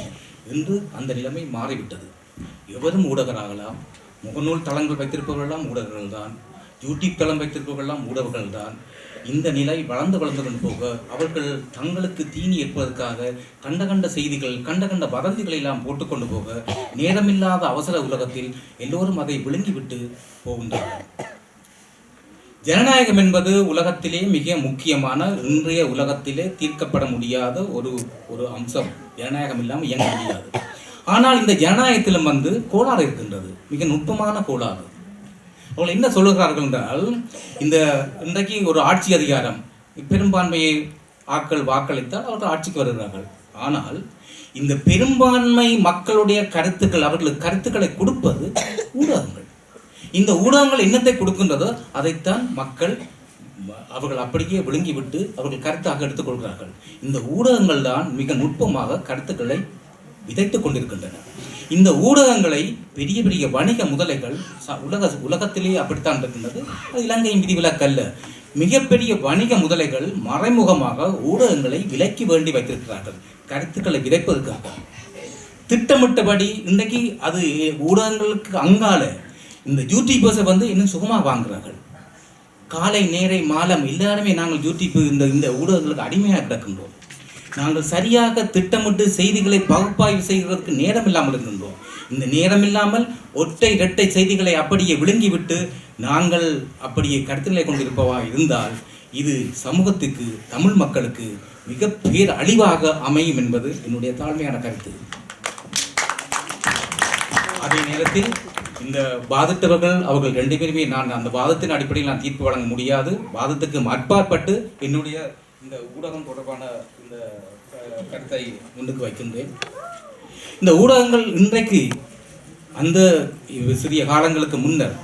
இன்று அந்த நிலைமை மாறிவிட்டது. எவரும் ஊடகராகலாம். முகநூல் தளங்கள் வைத்திருப்பவர்களெல்லாம் ஊடகர்கள் தான். யூடியூப் தளம் வைத்திருப்பவர்களெல்லாம் ஊடகர்கள் தான். இந்த நிலை வளர்ந்து கொண்டு போக அவர்கள் தங்களுக்கு தீனி ஏற்பதற்காக கண்ட செய்திகள், கண்ட வதந்திகளை எல்லாம் போட்டுக்கொண்டு போக நேரமில்லாத அவசர உலகத்தில் எல்லோரும் அதை விழுங்கிவிட்டு போகின்றார்கள். ஜனநாயகம் என்பது உலகத்திலே மிக முக்கியமான, இன்றைய உலகத்திலே தீர்க்கப்பட முடியாத ஒரு அம்சம். ஜனநாயகம் இல்லாமல் இயங்க முடியாது. ஆனால் இந்த ஜனநாயகத்திலும் வந்து கோளாறு இருக்கின்றது, மிக நுட்பமான கோளாறு. அவர்கள் என்ன சொல்லுகிறார்கள் என்றால், இந்த இன்றைக்கு ஒரு ஆட்சி அதிகாரம், பெரும்பான்மையை ஆட்கள் வாக்களித்தால் அவர்கள் ஆட்சிக்கு வருகிறார்கள். ஆனால் இந்த பெரும்பான்மை மக்களுடைய கருத்துக்கள், அவர்களுக்கு கருத்துக்களை கொடுப்பது ஊடகங்கள். இந்த ஊடகங்கள் என்னத்தை கொடுக்கின்றதோ அதைத்தான் மக்கள் அவர்கள் அப்படியே விழுங்கிவிட்டு அவர்கள் கருத்தாக எடுத்துக்கொள்கிறார்கள். இந்த ஊடகங்கள் தான் மிக நுட்பமாக கருத்துக்களை விதைத்துக் கொண்டிருக்கின்றன. இந்த ஊடகங்களை பெரிய பெரிய வணிக முதலைகள் உலகத்திலேயே அப்படித்தான் இருக்கின்றது. அது இலங்கையின் விதிவிலக்கல்ல. மிகப்பெரிய வணிக முதலைகள் மறைமுகமாக ஊடகங்களை விலக்கி வேண்டி வைத்திருக்கிறார்கள், கருத்துக்களை விதைப்பதற்காக திட்டமிட்டபடி. இன்றைக்கு அது ஊடகங்களுக்கு அங்கால இந்த யூடியூபர்ஸை வந்து இன்னும் சுகமாக வாங்குகிறார்கள். காலை நேரை மாலம் எல்லாருமே நாங்கள் யூடியூப் இந்த ஊடகங்களுக்கு அடிமையாக கிடக்கின்றோம். நாங்கள் சரியாக திட்டமிட்டு செய்திகளை பகுப்பாய்வு செய்கிறதுக்கு நேரம் இல்லாமல் இருக்கின்றோம். இந்த நேரம் இல்லாமல் ஒற்றை இரட்டை செய்திகளை அப்படியே விழுங்கிவிட்டு நாங்கள் அப்படியே கருத்திலே கொண்டிருப்பவா இருந்தால் இது சமூகத்துக்கு, தமிழ் மக்களுக்கு மிக பேர் அழிவாக அமையும் என்பது என்னுடைய தாழ்மையான கருத்து. அதே நேரத்தில் இந்த வாதிட்டவர்கள் அவர்கள் 2 பேருமே நான் அந்த வாதத்தின் அடிப்படையில் நான் தீர்ப்பு வழங்க முடியாது. வாதத்துக்கு அப்பாற்பட்டு என்னுடைய இந்த ஊடகம் தொடர்பான இந்த கருத்தை முன்னுக்கு வைக்கின்றேன். இந்த ஊடகங்கள் இன்றைக்கு அந்த சிறிய காலங்களுக்கு முன்னர்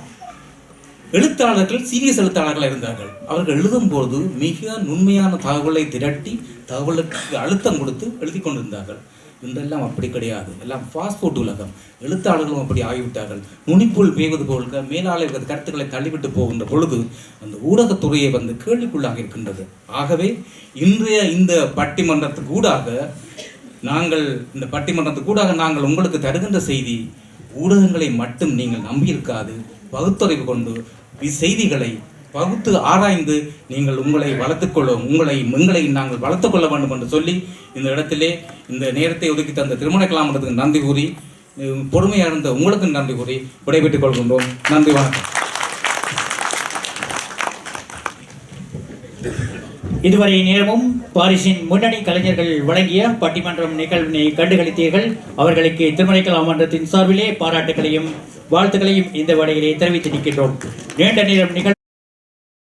எழுத்தாளர்கள் சீரியஸ் எழுத்தாளர்களாக இருந்தார்கள். அவர்கள் எழுதும்போது மிக நுண்மையான தகவலை திரட்டி தகவலுக்கு அழுத்தம் கொடுத்து எழுதி கொண்டிருந்தார்கள். இன்றெல்லாம் அப்படி கிடையாது. எல்லாம் ஃபாஸ்ட் ஃபுட் உலகம். எழுத்தாளர்களும் அப்படி ஆகிவிட்டார்கள். நுனிப்புள் மேய்வது போல மேலாளர்கள் கருத்துக்களை தள்ளிவிட்டு போகின்ற பொழுது அந்த ஊடகத்துறையை கேள்விக்குள்ளாக இருக்கின்றது. ஆகவே இன்றைய இந்த பட்டிமன்றத்துக்கூடாக நாங்கள் உங்களுக்கு தருகின்ற செய்தி, ஊடகங்களை மட்டும் நீங்கள் நம்பியிருக்காது, பகுத்தறிவு கொண்டு செய்திகளை பகுத்து ஆராய்ந்து நீங்கள் உங்களை வளர்த்துக்கொள்ளும், எங்களை நாங்கள் வளர்த்துக்கொள்ள வேண்டும் என்று சொல்லி இந்த இடத்திலே இந்த நேரத்தை ஒதுக்கி தந்த திருமண கலாமன்றத்துக்கு நன்றி கூறி, பொறுமையாக இருந்த உங்களுக்கு நன்றி கூறி விடைபெற்றுக் கொள்கின்றோம். நன்றி, வணக்கம். இதுவரை நேரமும் பாரிஸின் முன்னணி கலைஞர்கள் வழங்கிய பட்டிமன்றம் நிகழ்வினை கண்டுகளித்தீர்கள். அவர்களுக்கு திருமண கலாமன்றத்தின் சார்பிலே பாராட்டுகளையும் வாழ்த்துக்களையும் இந்த வேளையிலே தெரிவித்து நிற்கின்றோம். நீண்ட நேரம் நிகழ்வு